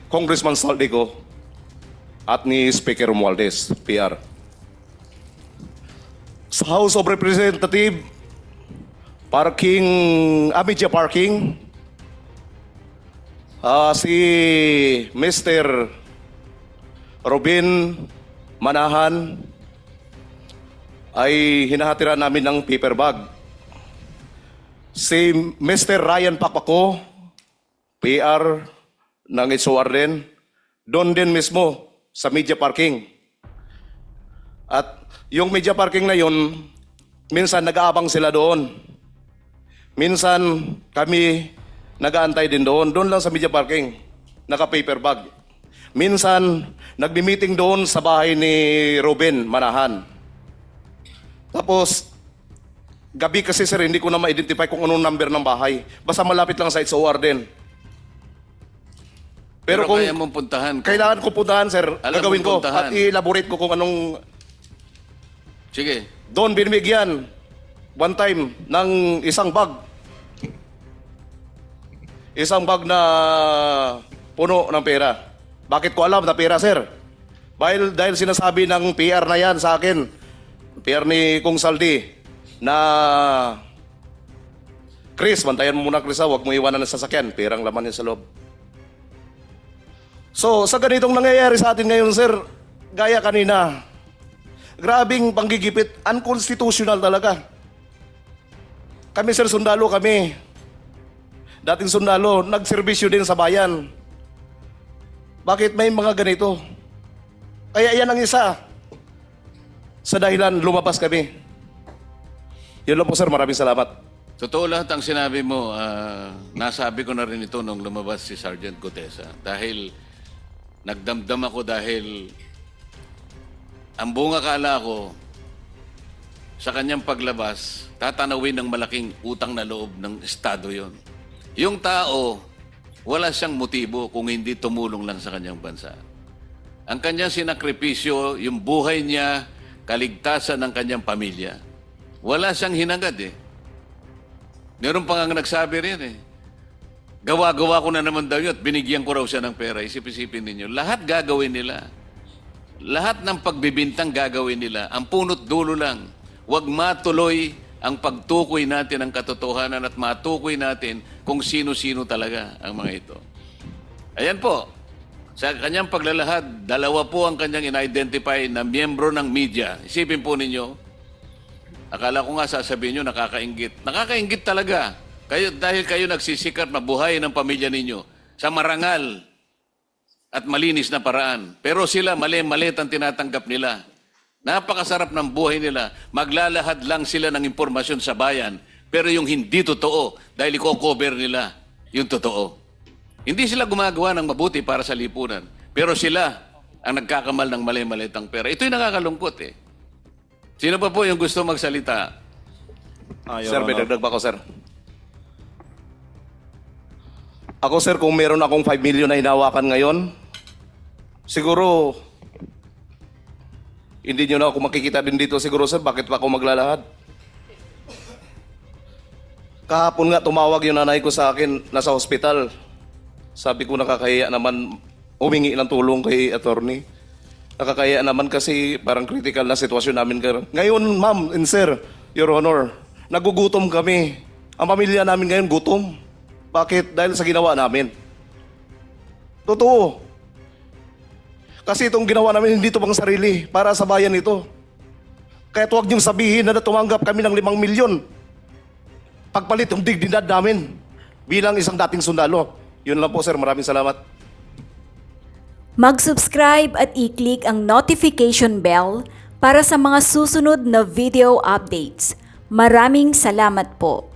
Congressman Saldico at ni Speaker Romualdez, PR. Sa House of Representatives, media parking, si Mr. Robin Manahan ay hinahatiran namin ng paper bag. Si Mr. Ryan Pakpako, PR ng SOR din, doon din mismo sa media parking. At yung media parking na yun, minsan nag-aabang sila doon. Minsan kami nag-aantay din doon lang sa media parking, naka-paper bag. Minsan nagmi-meeting doon sa bahay ni Robin Manahan. Tapos, gabi kasi, sir, hindi ko na ma-identify kung anong number ng bahay. Basta malapit lang sa SOR din. Pero kung kaya mong puntahan. Kailangan ko puntahan, sir. Gagawin ko. Puntahan. At i-elaborate ko kung anong... Sige. Doon binibigyan. One time ng isang bag. Isang bag na puno ng pera. Bakit ko alam na pera, sir? Dahil sinasabi ng PR na yan sa akin, PR ni Kung Saldi, na Chris, bantayan mo muna, Chris, huwag mo iwanan ng sasakyan. Perang laman yan sa loob. So, sa ganitong nangyayari sa atin ngayon, sir, gaya kanina, grabing panggigipit, unconstitutional talaga. Kami, sir, sundalo kami. Dating sundalo, nagserbisyo din sa bayan. Bakit may mga ganito? Kaya yan ang isa sa dahilan lumabas kami. Yun lang po, sir. Maraming salamat. Totoo lahat ang sinabi mo. Nasabi ko na rin ito nung lumabas si Sergeant Gutesa. Dahil nagdamdam ako dahil ang buong akala ko sa kanyang paglabas, tatanawin ng malaking utang na loob ng Estado yon. Yung tao, wala siyang motibo kung hindi tumulong lang sa kanyang bansa. Ang kanyang sinakripisyo, yung buhay niya, kaligtasan ng kanyang pamilya. Wala siyang hinangad eh. Meron pa nga nagsabi rin eh. Gawa-gawa ko na naman daw yun at binigyan ko raw siya ng pera. Isip-isipin ninyo. Lahat gagawin nila. Lahat ng pagbibintang gagawin nila. Ang punot dulo lang. Huwag matuloy ang pagtukoy natin ng katotohanan at matukoy natin kung sino-sino talaga ang mga ito. Ayan po. Sa kanyang paglalahad, 2 po ang kanyang in-identify na miyembro ng media. Isipin po ninyo, akala ko nga sasabihin nyo, nakakaingit. Nakakaingit talaga. Dahil kayo nagsisikat mabuhay ng pamilya ninyo sa marangal at malinis na paraan. Pero sila, mali-malit ang tinatanggap nila. Napakasarap ng buhay nila. Maglalahad lang sila ng impormasyon sa bayan. Pero yung hindi totoo, dahil i-cover nila yung totoo. Hindi sila gumagawa ng mabuti para sa lipunan. Pero sila ang nagkakamal ng mali-malitang pera. Ito'y nakakalungkot eh. Sino pa po yung gusto magsalita? Sir, may dagdag pa ako, sir. Ako, sir, kung meron akong 5 million na hinawakan ngayon, siguro, hindi nyo na ako makikita din dito siguro, sir. Bakit pa ako maglalahad? Kahapon nga, tumawag yung nanay ko sa akin, nasa hospital. Sabi ko, nakakahiya naman humingi ng tulong kay attorney. Nakakahiya naman kasi parang critical na sitwasyon namin. Ngayon, ma'am and sir, Your Honor, nagugutom kami. Ang pamilya namin ngayon gutom. Bakit? Dahil sa ginawa namin. Totoo. Kasi itong ginawa namin hindi ito pang sarili, para sa bayan ito. Kaya huwag niyong sabihin na tumanggap kami ng 5 milyon. Pagpalit yung dignidad namin bilang isang dating sundalo. Yun lang po, sir. Maraming salamat. Mag-subscribe at i-click ang notification bell para sa mga susunod na video updates. Maraming salamat po.